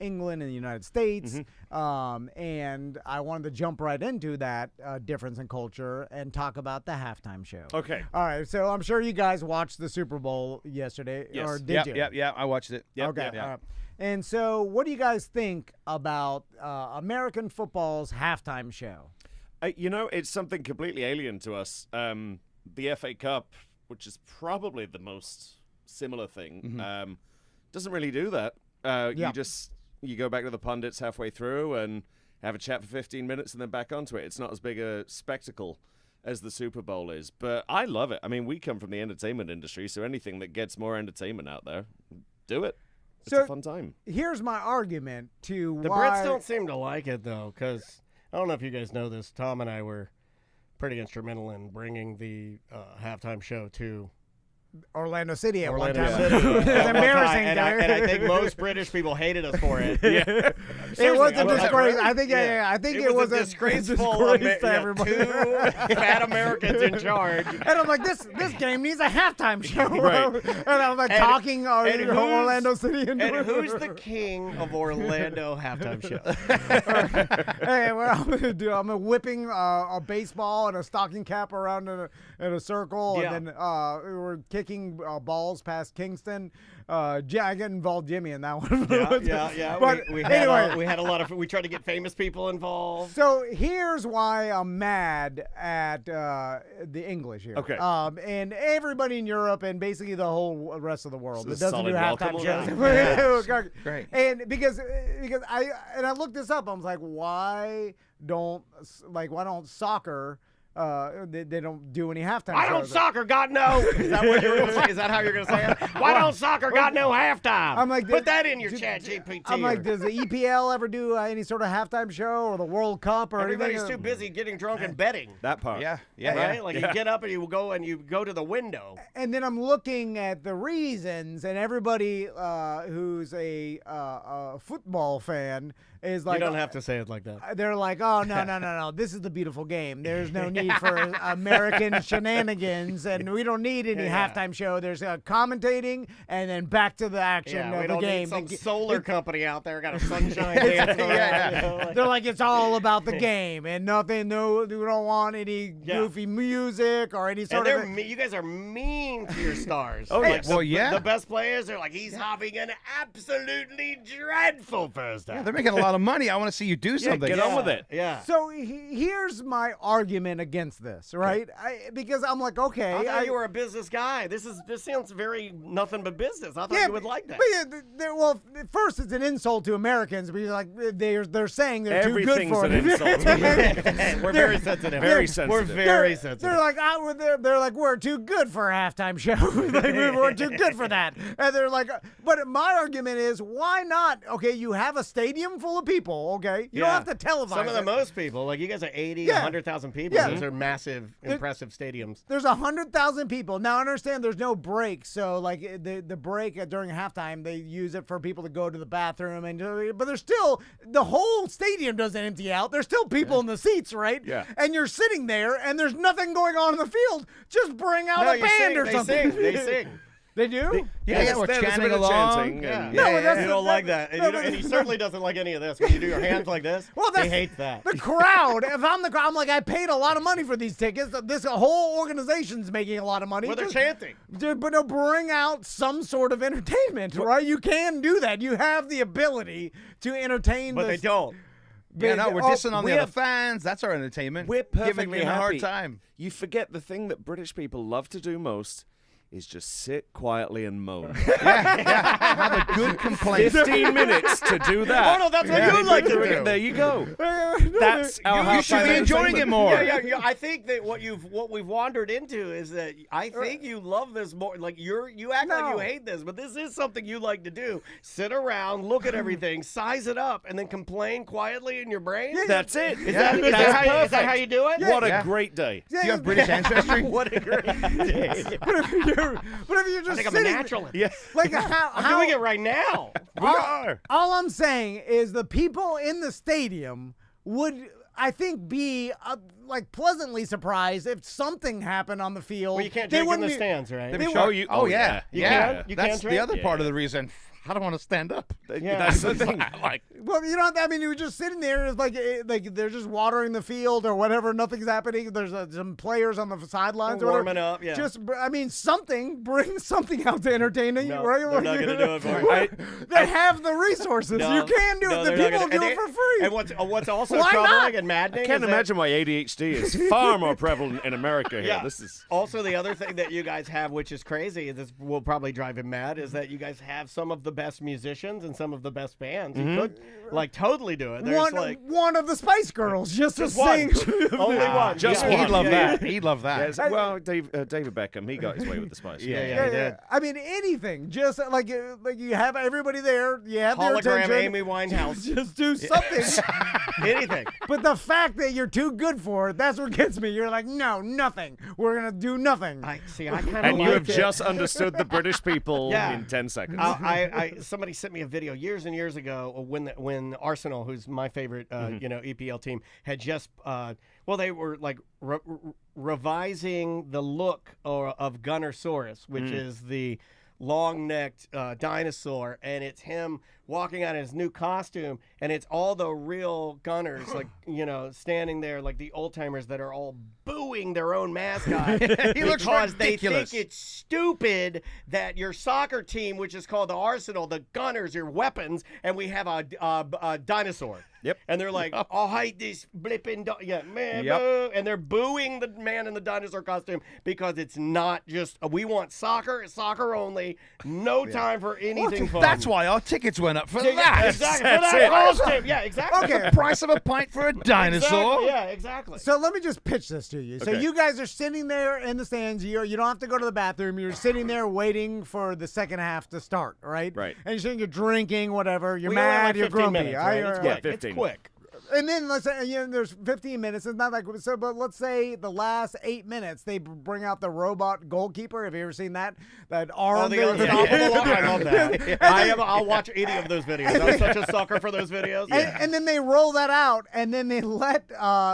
England and the United States. And I wanted to jump right into that difference in culture and talk about the halftime show. Okay. All right, so I'm sure you guys watched the Super Bowl yesterday, Yes. or did you? Yeah, I watched it. Yep, Okay. yep, yep. All right. And so what do you guys think about American football's halftime show? It's something completely alien to us. The FA Cup, which is probably the most similar thing, doesn't really do that. You go back to the pundits halfway through and have a chat for 15 minutes and then back onto it. It's not as big a spectacle as the Super Bowl is, but I love it. I mean, we come from the entertainment industry, so anything that gets more entertainment out there, do it. It's a fun time. Here's my argument to The why Brits don't seem to like it, though, because I don't know if you guys know this. Tom and I were pretty instrumental in bringing the halftime show to Orlando City at Orlando one time. City. It was At one embarrassing. time, and I think most British people hated us for it. It was a Seriously, disgrace. I think. yeah. I think it was a disgraceful disgrace to everybody. two fat Americans in charge. And I'm like, this game needs a halftime show. Right. And I'm like And- talking and who's- Orlando City. And who's the king of Orlando halftime show? Hey, what I'm gonna do? I'm whipping a baseball and a stocking cap around in a circle, Yeah. and then we're kicking balls past Kingston. I get involved Jimmy in that one. Yeah. But we had anyway. we had a lot of. We tried to get famous people involved. So here's why I'm mad at the English here. Okay. And everybody in Europe and basically the whole rest of the world This that is doesn't do solid halftime welcome. shows. Great. And because I looked this up, I was like, why don't soccer? They don't do any halftime. Why don't shows. soccer got no? Is that what you're gonna say? Is that how you're gonna say it? Why don't soccer got no halftime? I'm like, put that in your chat GPT. I'm like, does the EPL ever do any sort of halftime show or the World Cup or everybody's anything? too busy getting drunk and betting. That part. Yeah. Right? Like you get up and you go to the window. And then I'm looking at the reasons, and everybody who's a football fan is like, You don't have to say it like that. they're like, oh, no. This is the beautiful game. There's no need for American shenanigans, and we don't need any halftime show. There's commentating, and then back to the action Yeah, of we the don't game. need some solar company out there got a sunshine dance. They're like, it's all about the game, and nothing. No, we don't want any goofy music or any sort of. You guys are mean to your stars. Oh, Like, yes. Well, yeah. The best players are like, he's having an absolutely dreadful first half. They're making a lot of money. I want to see you do something. Get on with it. Yeah. So here's my argument against this, right? Because I'm like, okay, I thought you were a business guy. This sounds very nothing but business. I thought you would like that. But well, first it's an insult to Americans because like they're saying they're too good Everything's for an it. insult. We're very sensitive. Very sensitive. We're very sensitive. They're like, they're like, we're too good for a halftime show. Like, we're too good for that. And they're like, but my argument is, why not? Okay, you have a stadium full of people. Okay, you don't have to televise. Some of the it. most people, like you guys are 80, Yeah. 100,000 people. Yeah. Those are massive, impressive stadiums. There's 100,000 people. Now, I understand there's no break. So, like, the break during halftime, they use it for people to go to the bathroom. But there's still, the whole stadium doesn't empty out. There's still people in the seats, right? Yeah. And you're sitting there, and there's nothing going on in the field. Just bring out a band or something. They sing. They do? Yeah, we're There's a chanting bit of along. chanting Yeah. and- No, but that's You don't like that. And he certainly doesn't like any of this. When you do your hands like this, Well, he hates that. The crowd. If I'm the crowd, I'm like, I paid a lot of money for these tickets. This whole organization's making a lot of money. Well, they're Just- chanting. But no, bring out some sort of entertainment, right? You can do that. You have the ability to entertain. But they don't. Yeah, no, we're dissing on the we other have- fans. That's our entertainment. We're Giving perfectly me a hard happy. time. You forget the thing that British people love to do most is just sit quietly and moan. Have a good complaint. 15 minutes to do that. Oh, no, that's what you like to do. There you go. That's our You should be enjoying it more. Yeah. I think that what we've wandered into is that I think you love this more. Like you act like you hate this, but this is something you like to do. Sit around, look at everything, size it up, and then complain quietly in your brain. That's it. Is that how you do it? What a great day. Do you have British ancestry? What a great day. But if you're just I think I'm a sitting, naturalist. Yeah. like I'm doing it right now. We are. all I'm saying is the people in the stadium would I think, be like pleasantly surprised if something happened on the field. Well, you can't drink in the stands, right? Oh, yeah. You can That's drink? the other part of the reason. I don't want to stand up. Yeah. That's the thing. Like, well, you know, I mean, you were just sitting there, it's like they're just watering the field or whatever. Nothing's happening. There's some players on the sidelines or warming whatever. up. Yeah. Just, I mean, bring something out to entertain you. No, Right? they're not going to do it for you. They have the resources. No, you can do no, it. The they're not people gonna- do it for free. And what's also Why troubling not? and maddening I can't is that- imagine why ADHD is far more prevalent in America here. Yeah. This is Also, the other thing that you guys have, which is crazy, this will probably drive him mad, is that you guys have some of the best musicians and some of the best bands. You could, like, totally do it. There's one of the Spice Girls just to one. sing. Only one. just Yeah. one. he'd love Yeah. that. He'd love that. yeah, well, David Beckham, he got his way with the Spice. Yeah, he did. I mean, anything. Just like you have everybody there. You have their Hologram attention. Amy Winehouse. Just do something. Anything. But the fact that you're too good for it, that's what gets me. You're like, no, nothing. We're going to do nothing. I kind of And you have it. just understood the British people Yeah. in 10 seconds. Somebody sent me a video years and years ago when Arsenal, who's my favorite, EPL team, had just they were like revising the look of Gunnersaurus, which is the long-necked dinosaur, and it's him walking out in his new costume, and it's all the real Gunners, like, standing there like the old-timers that are all booing their own mascot He looks because they ridiculous. think it's stupid that your soccer team, which is called the Arsenal, the Gunners, your weapons, and we have a dinosaur. Yep. And they're like, "Oh, hate this blipping man, Yep. boo," and they're booing the man in the dinosaur costume because it's not just we want soccer, soccer only, no time for anything fun. That's why our tickets went up for Yeah, that. exactly. That's For that it. costume. Yeah, exactly. Okay. Price of a pint for a dinosaur. Exactly. Yeah, exactly. So let me just pitch this to you. So Okay. you guys are sitting there in the stands. You don't have to go to the bathroom. You're sitting there waiting for the second half to start, right? Right. And you're sitting, you're drinking, whatever. You're We only have, mad. like, You're 15 grumpy. minutes, right? It's quick. 15. It's quick. And then let's say there's 15 minutes. It's not like so, but let's say the last 8 minutes they bring out the robot goalkeeper. Have you ever seen that? That arm. Oh, the thing? I love that. I'll watch any of those videos. I'm such a sucker for those videos. And then they roll that out, and then they let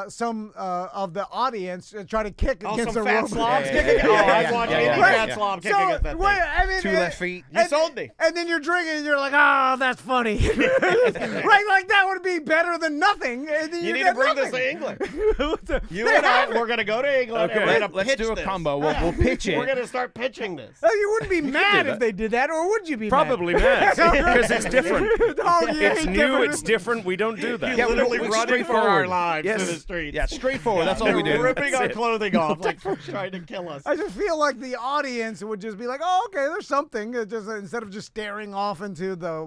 some of the audience try to kick against some the fat robot. slobs Yeah, kicking. yeah, Oh, yeah, I've yeah, watched yeah, any yeah, fat yeah. slob kicking against that thing. I mean, 2 left feet. You sold me. And then you're drinking, and you're like, "Oh, that's funny." Right? Like that would be better than nothing. And then You need get to bring this nothing. to England. You They and I, have it. we're going to go to England and we're going to Let's pitch do a this. combo. We'll pitch it. We're going to start pitching this. Oh, you wouldn't be mad if they did that, or would you be Probably mad because it's different. Oh, yeah, It's new. It's different. We don't do that. Yeah, Literally we're running for our lives to the streets. Yeah, straightforward. That's all we do. Ripping our it. clothing off like trying to kill us. I just feel like the audience would just be like, "Oh, okay, there's something." Just instead of just staring off into the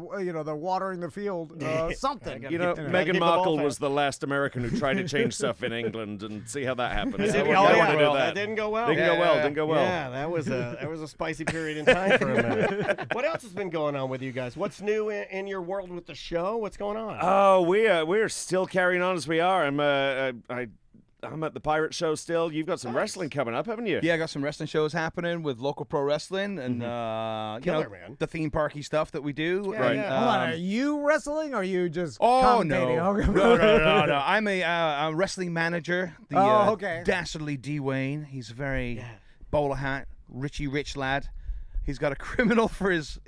watering the field, something. You know, Keep Meghan the ball Markle fast. was the last American who tried to change stuff in England, and see how that happened. It I didn't, wouldn't want to do that didn't go well. Didn't go well. Didn't go well. Yeah, that was a spicy period in time for a minute. What else has been going on with you guys? What's new in your world with the show? What's going on? Oh, we're still carrying on as we are. I'm at the Pirate Show still. You've got some wrestling coming up, haven't you? Yeah, I got some wrestling shows happening with local pro wrestling and Killer, man. the theme parky stuff that we do. Yeah, and, yeah. Hold on, are you wrestling or are you just Oh no. commentating? No! I'm a wrestling manager. The okay. dastardly D Wayne. He's a very bowler hat, rich lad. He's got a criminal for his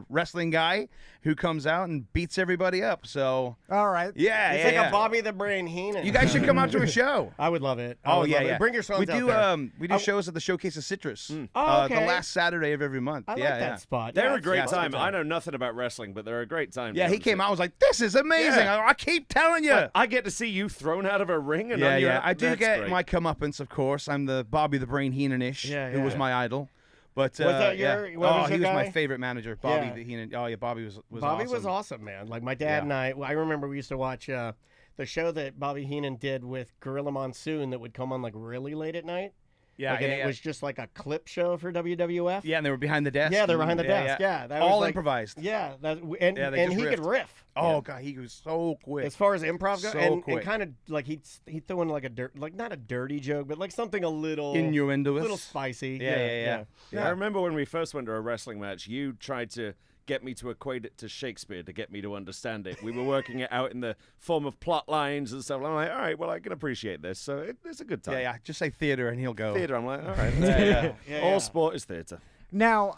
wrestling guy who comes out and beats everybody up. So All right. yeah, It's yeah, like yeah. a Bobby the Brain Heenan. You guys should come out to a show. I would love it. Oh yeah. Bring your sons we do, out there. we do shows at the Showcase of Citrus. Oh, okay. The last Saturday of every month. I like yeah, that spot. They're Yeah, a great it's time. a I know nothing about wrestling, but they're a great time. Yeah, he came out. I was like, "This is amazing." Yeah. I keep telling you. I get to see you thrown out of a ring. And Yeah, on your, yeah. I do that's get great. my comeuppance, of course. I'm the Bobby the Brain Heenan-ish, Yeah, who was yeah. my idol. But that yeah. your- what was he your was my guy? favorite manager, Bobby Yeah. the Heenan. Oh yeah, Bobby was Bobby awesome. was awesome, man. Like my dad Yeah. and I remember we used to watch the show that Bobby Heenan did with Gorilla Monsoon that would come on like really late at night. Yeah, Like, yeah, and yeah. it was just like a clip show for WWF. Yeah, and they were behind the desk. Yeah, they're behind the desk. Yeah, that was all like, improvised. Yeah, Yeah, they and just he could riffed. riff. Oh God, he was so quick. As far as improv goes, So and quick. kind of like he threw in like not a dirty joke, but like something a little Innuendoous. little spicy. Yeah. I remember when we first went to a wrestling match, you tried to get me to equate it to Shakespeare to get me to understand it. We were working it out in the form of plot lines and stuff. I'm like, all right, well, I can appreciate this, so it's a good time. Yeah. Just say theater and he'll go. Theater, I'm like, all right. All sport is theater. Now,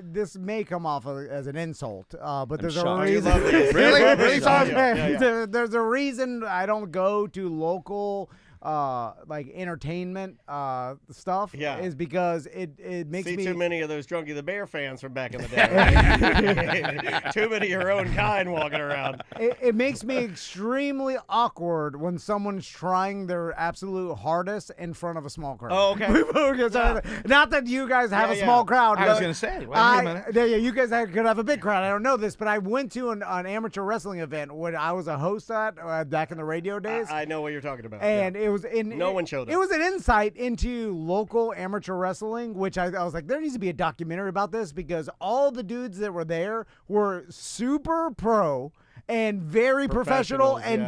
this may come off as an insult, but there's a shocked. reason. Really? Really, Tom? There's a reason I don't go to local like entertainment stuff. Yeah. Is because it makes See me too many of those Drunky the Bear fans from back in the day. Too many of your own kind walking around. It makes me extremely awkward when someone's trying their absolute hardest in front of a small crowd. Oh, okay. Not that you guys have a small crowd. I was but gonna say. Wait a minute. you guys could have a big crowd. I don't know this, but I went to an amateur wrestling event when I was a host at back in the radio days. I know what you're talking about. And it was No one showed up. It was an insight into local amateur wrestling, which I was like, there needs to be a documentary about this because all the dudes that were there were super pro and very professional and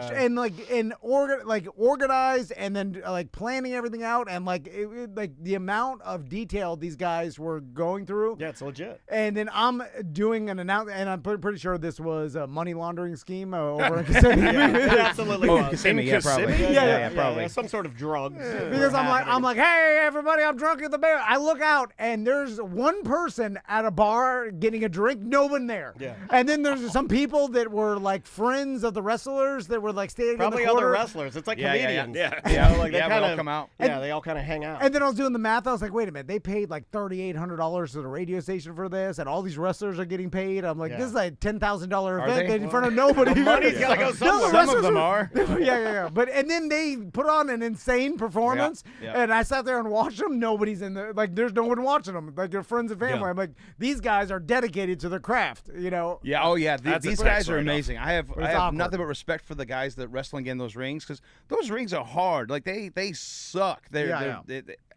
organized and then like planning everything out and like like the amount of detail these guys were going through. Yeah, it's legit. And then I'm doing an announcement, and I'm pretty sure this was a money laundering scheme over in Kissimmee. It absolutely was. Kissimmee, yeah, probably. Kissimmee? Probably. Some sort of drugs. Because I'm like, hey everybody, I'm drunk at the Bear. I look out and there's one person at a bar getting a drink, no one there. Yeah. And then there's some people that were like friends of the wrestlers that were like standing Probably in the corner. other wrestlers. It's like comedians. Yeah. Like they Yeah, we kind all of come out. Yeah, they all kind of hang out. And then I was doing the math. I was like, wait a minute, they paid like $3,800 to the radio station for this, and all these wrestlers are getting paid. I'm like, this is like $10,000 event they? in front of nobody. The money's gotta go somewhere. Some of them are. yeah. But and then they put on an insane performance, Yeah. and I sat there and watched them. Nobody's in there. Like, there's no one watching them. Like, they're friends and family. Yeah. I'm like, these guys are dedicated to their craft. You know. Yeah. Oh, yeah. That's a These flex guys are right off. amazing. I have awkward. nothing but respect for the guys that wrestling in those rings because those rings are hard. Like they suck. They're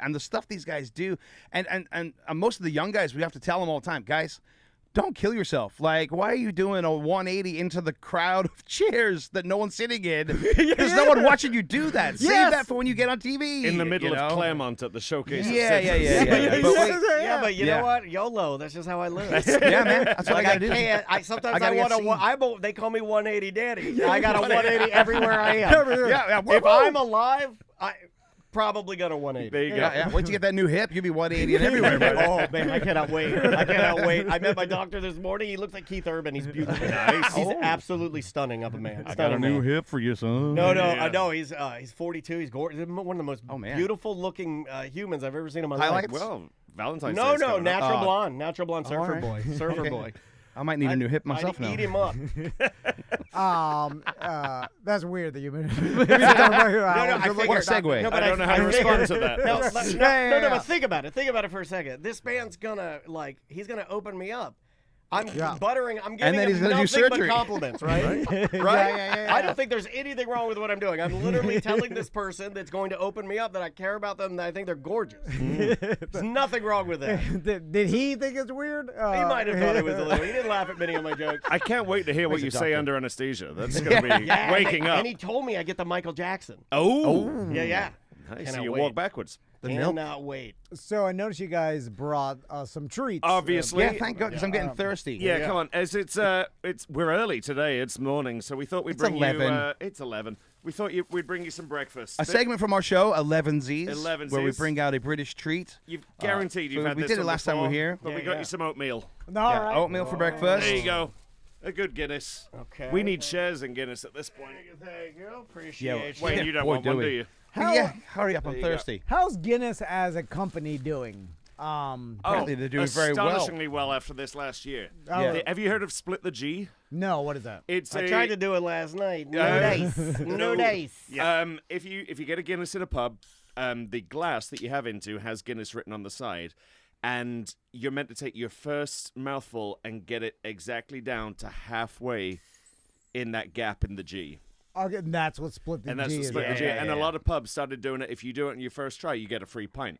and the stuff these guys do, and most of the young guys, we have to tell them all the time, guys. Don't kill yourself. Like, why are you doing a 180 into the crowd of chairs that no one's sitting in? There's no one watching you do that. Save that for when you get on TV. In the middle of Claremont at the showcase. Yeah, but you know what? YOLO. That's just how I live. Yeah, man. That's what Like, I gotta do. Sometimes I I gotta want get to. They call me 180 Daddy. I got a 180 everywhere I am. Yeah. If I'm alive, I probably got a 180. There you go. Yeah. Once you get that new hip, you'll be 180 and everywhere. Brother. Oh man, I cannot wait. I met my doctor this morning. He looks like Keith Urban. He's beautiful. Nice. He's absolutely stunning of a man. I got a new hip for you, son. No, I know he's 42. He's gorgeous. One of the most beautiful looking humans I've ever seen in my Highlights? life. Well, Valentine's No, Day is natural blonde surfer right. boy, surfer boy. I might need a new hip myself I'd now. eat him up. That's weird that you made it. No, I What a figured. segue. No, but I don't know how to respond to that. Yeah. But think about it. Think about it for a second. This man's gonna he's gonna open me up. I'm buttering. I'm giving then him he's gonna do nothing surgery. but compliments, right? Right? Yeah. I don't think there's anything wrong with what I'm doing. I'm literally telling this person that's going to open me up that I care about them, that I think they're gorgeous. There's nothing wrong with that. Did he think it's weird? He might have thought it was a little. He didn't laugh at many of my jokes. I can't wait to hear what He's a you say doctor. under anesthesia. That's going to be waking up. And he told me I get the Michael Jackson. Oh. Yeah. Nice. Cannot So you wait. walk backwards. Cannot wait. So I noticed you guys brought some treats. Obviously. Yeah, thank God, because I'm getting thirsty. Yeah, come on. As we're early today. It's morning, so we thought we'd It's bring 11. you. It's 11. We thought we'd bring you some breakfast. A segment from our show, 11Z's, 11Z's. where we bring out a British treat. You've guaranteed you've had we this did it one last time we were before, here. But we got you some oatmeal. All right. Oatmeal for breakfast. There you go. A good Guinness. Okay. We need shares in Guinness at this point. Thank you. Appreciate you. Wait, you don't Boy, want do one, we. do you? Yeah, hurry up, I'm you go. thirsty. How's Guinness as a company doing? Apparently they're doing very well. Astonishingly well after this last year. Yeah. Have you heard of Split the G? No, what is that? It's I tried to do it last night. No dice. No dice. If you get a Guinness in a pub, the glass that you have into has Guinness written on the side, and you're meant to take your first mouthful and get it exactly down to halfway in that gap in the G. Okay, and that's what split the And that's G what is. Split the G. And a lot of pubs started doing it. If you do it on your first try, you get a free pint.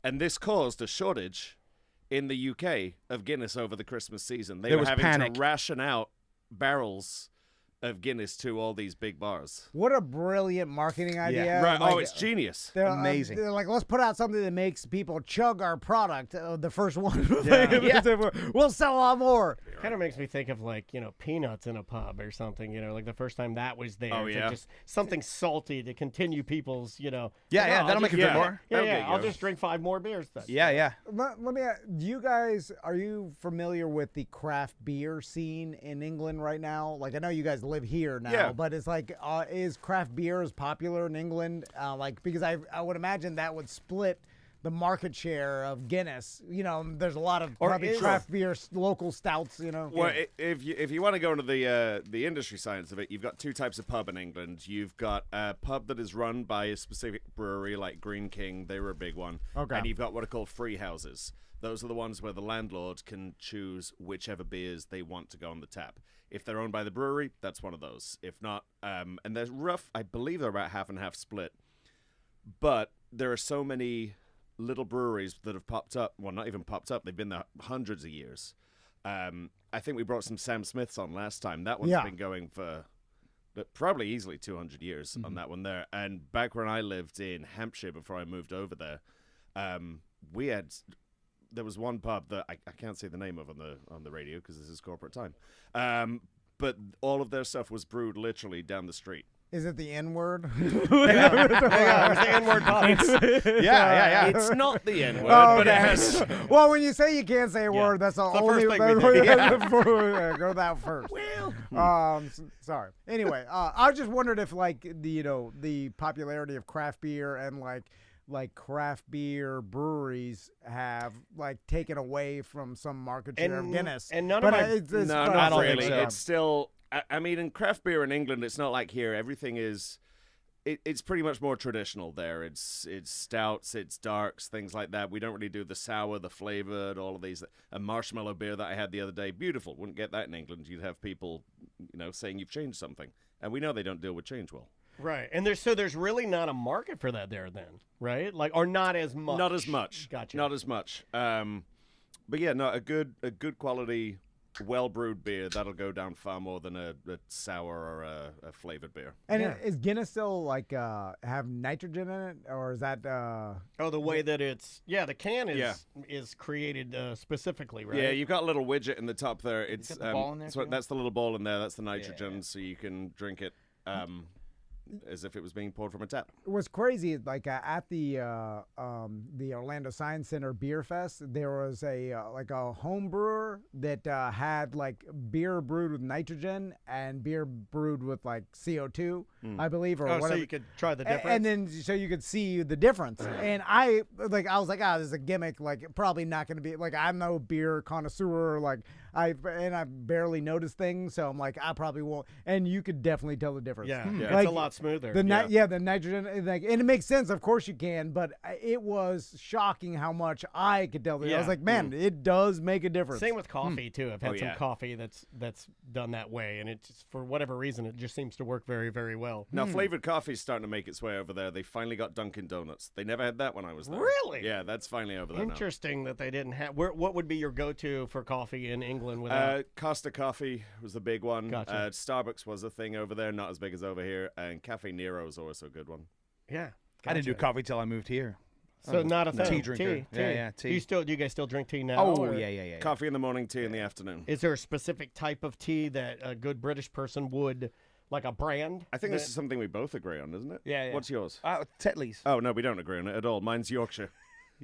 And this caused a shortage in the UK of Guinness over the Christmas season. They There were was having panic. to ration out barrels of Guinness to all these big bars. What a brilliant marketing idea. Right. Like, It's genius. Amazing. They're like, let's put out something that makes people chug our product. The first one. Yeah. We'll sell a lot more. Kind of makes me think of like, peanuts in a pub or something, like the first time that was there. Oh, yeah. Just something salty to continue people's, Yeah, I'll that'll make a bit more. I'll just drink 5 more beers then. Yeah. Let me ask, are you familiar with the craft beer scene in England right now? Like, I know you guys live here now, but it's like, is craft beer as popular in England? Because I would imagine that would split the market share of Guinness. There's a lot of probably craft beer, local stouts. Well, if you want to go into the industry science of it, you've got 2 types of pub in England. You've got a pub that is run by a specific brewery, like Green King. They were a big one. Okay. And you've got what are called free houses. Those are the ones where the landlord can choose whichever beers they want to go on the tap. If they're owned by the brewery, that's one of those. If not, and they're I believe they're about half and half split. But there are so many little breweries that have popped up. Well, not even popped up. They've been there hundreds of years. I think we brought some Sam Smiths on last time. That one's been going for probably easily 200 years on that one there. And back when I lived in Hampshire before I moved over there, there was one pub that I can't say the name of on the radio because this is corporate time. But all of their stuff was brewed literally down the street. Is it the N-word? It's the N-word pub. Yeah. It's not the N-word, but it has. Well, when you say you can't say a word, that's the only first thing we did. Go that first. Sorry. Anyway, I just wondered if the popularity of craft beer and like craft beer breweries have taken away from some market share of Guinness. And none No, I not don't think really. so. It's still. I mean, in craft beer in England, it's not like here. Everything is. It's pretty much more traditional there. It's stouts, it's darks, things like that. We don't really do the sour, the flavored, all of these. A marshmallow beer that I had the other day, beautiful. Wouldn't get that in England. You'd have people, saying you've changed something, and we know they don't deal with change well. Right, and there's really not a market for that there then, right? Or not as much. Not as much. Gotcha. Not as much. But yeah, no, a good quality, well brewed beer that'll go down far more than a sour or a flavored beer. And is Guinness still have nitrogen in it, or is that? The way that the can is created specifically, right? Yeah, you've got a little widget in the top there. It's the ball in there so too? that's the little ball in there. That's the nitrogen, so you can drink it. As if it was being poured from a tap. What's crazy is at the Orlando Science Center Beer Fest, there was a home brewer that had beer brewed with nitrogen and beer brewed with CO2, I believe, or whatever. So you could try the difference. And then so you could see the difference. And I was like, this is a gimmick. Probably not going to be I'm no beer connoisseur. I barely notice things, so I'm I probably won't. And you could definitely tell the difference. Yeah. It's a lot smoother. The nitrogen, and it makes sense. Of course you can, but it was shocking how much I could tell. I was like, man, it does make a difference. Same with coffee too. I've had some coffee that's done that way, and it just, for whatever reason, it just seems to work very, very well. Now flavored coffee is starting to make its way over there. They finally got Dunkin' Donuts. They never had that when I was there. Really? Yeah, that's finally over there. Interesting that they didn't have. What would be your go-to for coffee in England? Without Costa Coffee was the big one. Gotcha. Starbucks was a thing over there, not as big as over here, and Cafe Nero is also a good one. Yeah, I didn't do coffee till I moved here. So not a thing. Tea drinker. Tea. Yeah, tea. Do you guys still drink tea now? Oh, or? yeah. Coffee in the morning, tea in the afternoon. Is there a specific type of tea that a good British person would, like a brand? I think this is something we both agree on, isn't it? Yeah. What's yours? Tetley's. Oh, no, we don't agree on it at all. Mine's Yorkshire.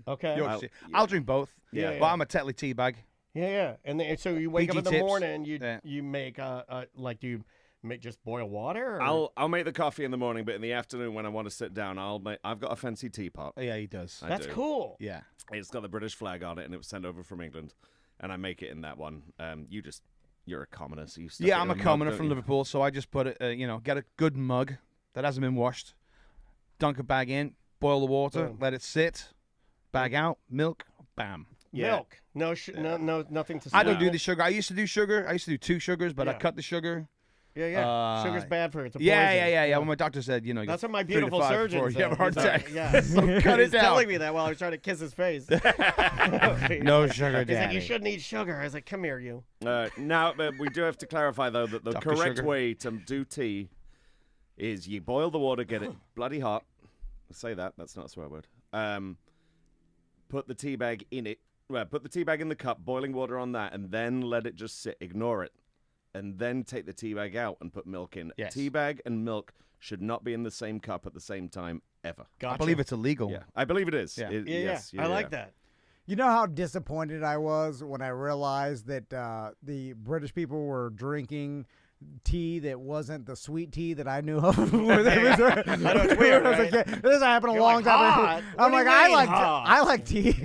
Okay. Yorkshire. I'll drink both. Yeah. But I'm a Tetley tea bag. Yeah. And so you wake up in the tips. morning, you make do you make just boil water? Or? I'll make the coffee in the morning, but in the afternoon when I want to sit down, I've got a fancy teapot. Yeah, he does. That's cool. Yeah. It's got the British flag on it, and it was sent over from England, and I make it in that one. You're a commoner, so you stuff it I'm in a mug, commoner don't from you? Liverpool, so I just put it, get a good mug that hasn't been washed, dunk a bag in, boil the water, let it sit, bag out, milk, bam. Yeah. Milk. No, nothing to. I don't do the sugar. I used to do sugar. I used to do 2 sugars, but I cut the sugar. Yeah. Sugar's bad for you. It's a poison. Yeah. Well, my doctor said, you know, that's what my 3 to beautiful 5 surgeon before said. you have a heart attack. Yeah. So cut He it was down. telling me that while I was trying to kiss his face. No sugar, He's like, daddy. you shouldn't eat sugar. I was like, come here, you. Now, we do have to clarify, though, that the Dr. correct Sugar. way to do tea is you boil the water, get it bloody hot. Say that. That's not a swear word. Put the tea bag in it. Well, put the tea bag in the cup, boiling water on that, and then let it just sit. Ignore it. And then take the tea bag out and put milk in. Yes. Tea bag and milk should not be in the same cup at the same time, ever. Gotcha. I believe it's illegal. Yeah, I believe it is. Yeah. Yes, I like that. You know how disappointed I was when I realized that the British people were drinking tea that wasn't the sweet tea that I knew of. I know it's weird, right? This happened a You're long like, time hot? ago. What I'm do you like, mean, hot? I like tea.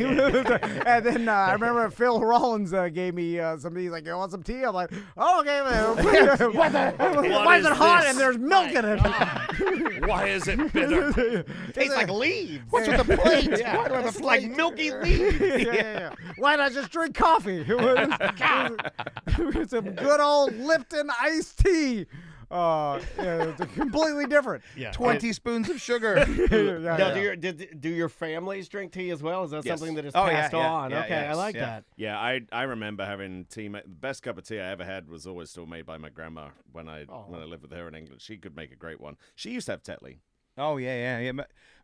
And then I remember Phil Rollins gave me something. He's like, you want some tea? I'm like, oh, okay. Man. Why is it hot and there's milk in it? Why is it bitter? Tastes like leaves. What's with the plate? Yeah. Why do I have It's a like plate? milky leaves. Yeah. Why not just drink coffee? It's some good old Lipton iced tea. It's completely different. Yeah. 20 spoons of sugar. Now, do your families drink tea as well? Is that Yes. something that is Oh, yeah, passed yeah, on? yeah, Okay, yes, I like yeah. that. Yeah, I remember having tea. The best cup of tea I ever had was always still made by my grandma when I lived with her in England. She could make a great one. She used to have Tetley. Oh yeah.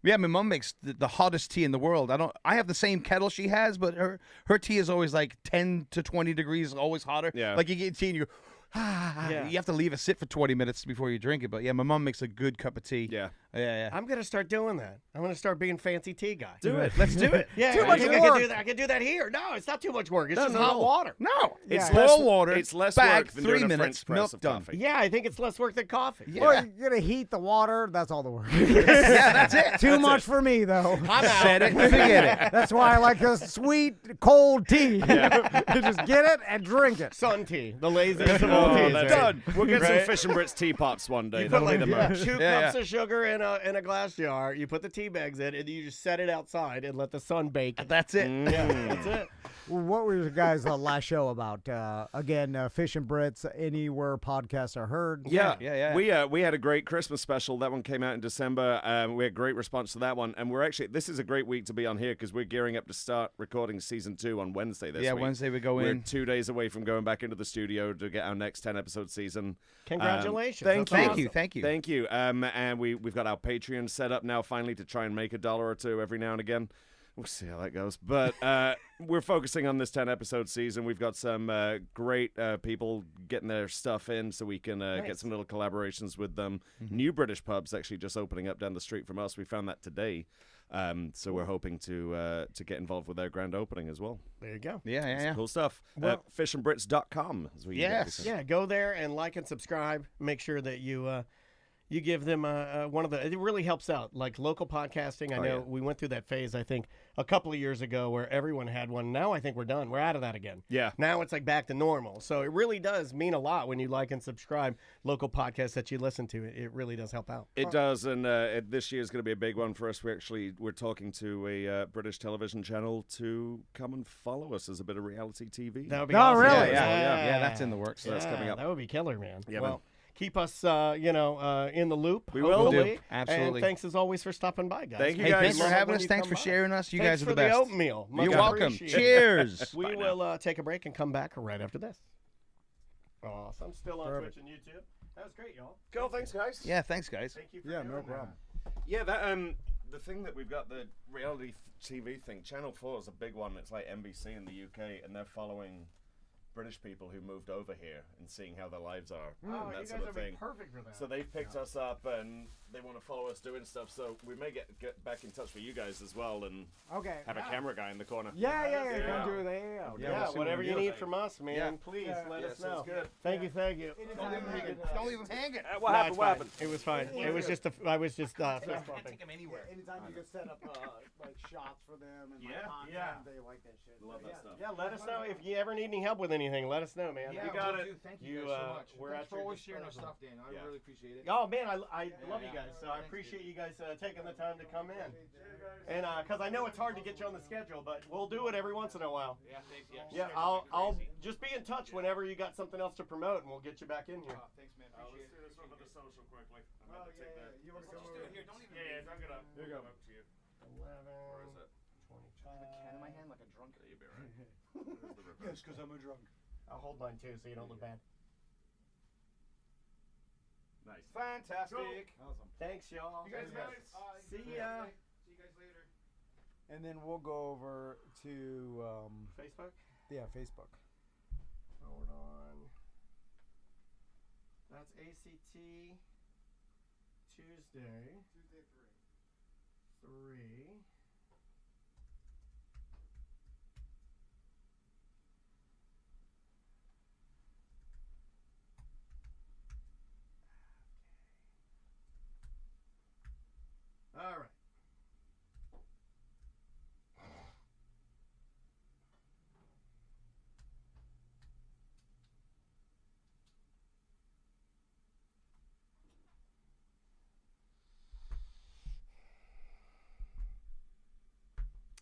My mom makes the hottest tea in the world. I have the same kettle she has, but her tea is always like 10 to 20 degrees, always hotter. Yeah. Like you get tea and you go, Yeah. you have to leave it sit for 20 minutes before you drink it. But yeah, my mom makes a good cup of tea. Yeah. Yeah. I'm gonna start doing that. I'm gonna start being fancy tea guy. Do it. Let's do it. Yeah, Too I much think I work. can do that. I can do that here. No, it's not too much work. It's No, just no, hot no. water. No, It's boil less water. It's less bag, work than 3 doing a minutes. French press Milk of done. coffee. Yeah, I think it's less work than coffee. Yeah. Well, you're going to heat the water. That's all the work. Yeah, that's it. Too much for me, though. I'm out. Set it and forget it. That's why I like a sweet, cold tea. You just get it and drink it. Sun tea, the laziest of all teas. That's right? done. We'll get Right? some Fish and Brits teapots one day. You That'll put be the merch. 2 Yeah, cups of sugar in a glass jar. You put the tea bags in, and you just set it outside and let the sun bake. That's it. Yeah, that's it. What were your guys' last show about? Again, Fish and Brits, anywhere podcasts are heard. Yeah. We had a great Christmas special. That one came out in December. We had great response to that one. And this is a great week to be on here because we're gearing up to start recording season 2 on Wednesday this week. Wednesday we go We're in. 2 days away from going back into the studio to get our next 10-episode season. Congratulations. Thank That's you. awesome. Thank you. And we've got our Patreon set up now finally to try and make $1 or $2 every now and again. We'll see how that goes. But we're focusing on this 10-episode season. We've got some great people getting their stuff in so we can get some little collaborations with them. New British pubs actually just opening up down the street from us. We found that today. So we're hoping to get involved with their grand opening as well. There you go. Yeah. Cool stuff. Well- fishandbrits.com is where you can get Yes. everything. Yeah, go there and like and subscribe. Make sure that you give them one of the. It really helps out. Like local podcasting. I know we went through that phase. I think a couple of years ago where everyone had one. Now I think we're done. We're out of that again. Yeah. Now it's like back to normal. So it really does mean a lot when you like and subscribe local podcasts that you listen to. It really does help out. It does, and this year is going to be a big one for us. We're talking to a British television channel to come and follow us as a bit of reality TV. That would be Oh, awesome. really? Yeah, that's in the works. So that's coming up. That would be killer, man. Yeah, well, man. keep us, in the loop. We will. hopefully. Do. Absolutely. And thanks as always for stopping by, guys. Thank you, Hey, guys. thanks for Love it having when us. you Thanks come for by. sharing us. You Thanks guys are for the best. oatmeal. Much You're welcome. appreciated. Cheers. We will take a break and come back right after this. Awesome. I'm still on Twitch and YouTube. That was great, y'all. Cool, thanks, guys. Yeah, thanks, guys. Thank you for Yeah, doing no that. problem. Yeah, that the thing that we've got, the reality TV thing, Channel 4 is a big one. It's like NBC in the UK, and they're following British people who moved over here and seeing how their lives are Oh, and you that guys sort of would be thing. perfect for that. So they've picked us up and they want to follow us doing stuff. So we may get back in touch with you guys as well and Okay. have a camera guy in the corner. Yeah. Yeah. Come do that. Yeah, we'll see whatever what you we need do. from us, man, Yeah. please let us sounds know. good. Thank you. Don't leave him hanging. What No, happened? it's What fine. happened? It was fine. It was just I was just fist bumping. him anywhere. Anytime you can set up like shots for them and Yeah. content, they like that shit. Love that stuff. Yeah, let us know if you ever need any help with anything. anything, let us know, man. Yeah, You got will it. do. Thank you guys so much. We're Thanks at for your always sharing our disposal. stuff, Dan. I really appreciate it. Oh man, I love you Yeah. guys. So I appreciate you guys taking the time to come in. And because I know it's hard to get you on the schedule, but we'll do it every once in a while. Yeah, thanks. Yeah, I'll just be in touch whenever you got something else to promote, and we'll get you back in here. Thanks, man. Appreciate Let's do this one for the social quickly. I meant to take that. You want to come Just do it here. Don't even. Yeah, I'm gonna. Here you go. Up to you. 11. Where is it? I have a can in my hand like a drunk. Yeah, you be right. Where's the reverse? Yes, because I'm a drunk. I'll hold mine too, so you don't look bad. Nice. Fantastic. Awesome. Thanks, y'all. You guys Yes. nice. See ya. See you guys later. And then we'll go over to Facebook. Facebook. Hold on. That's ACT Tuesday. Tuesday 3. All right.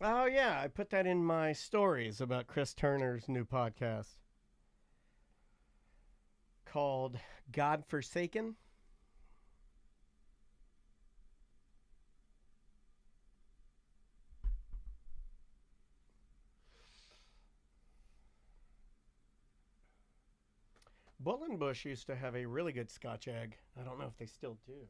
Oh, yeah, I put that in my stories about Chris Turner's new podcast called God Forsaken. Bullenbush used to have a really good Scotch egg. I don't know if they still do.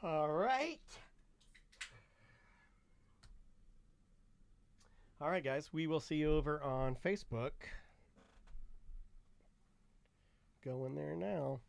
All right. All right, guys. We will see you over on Facebook. Go in there now.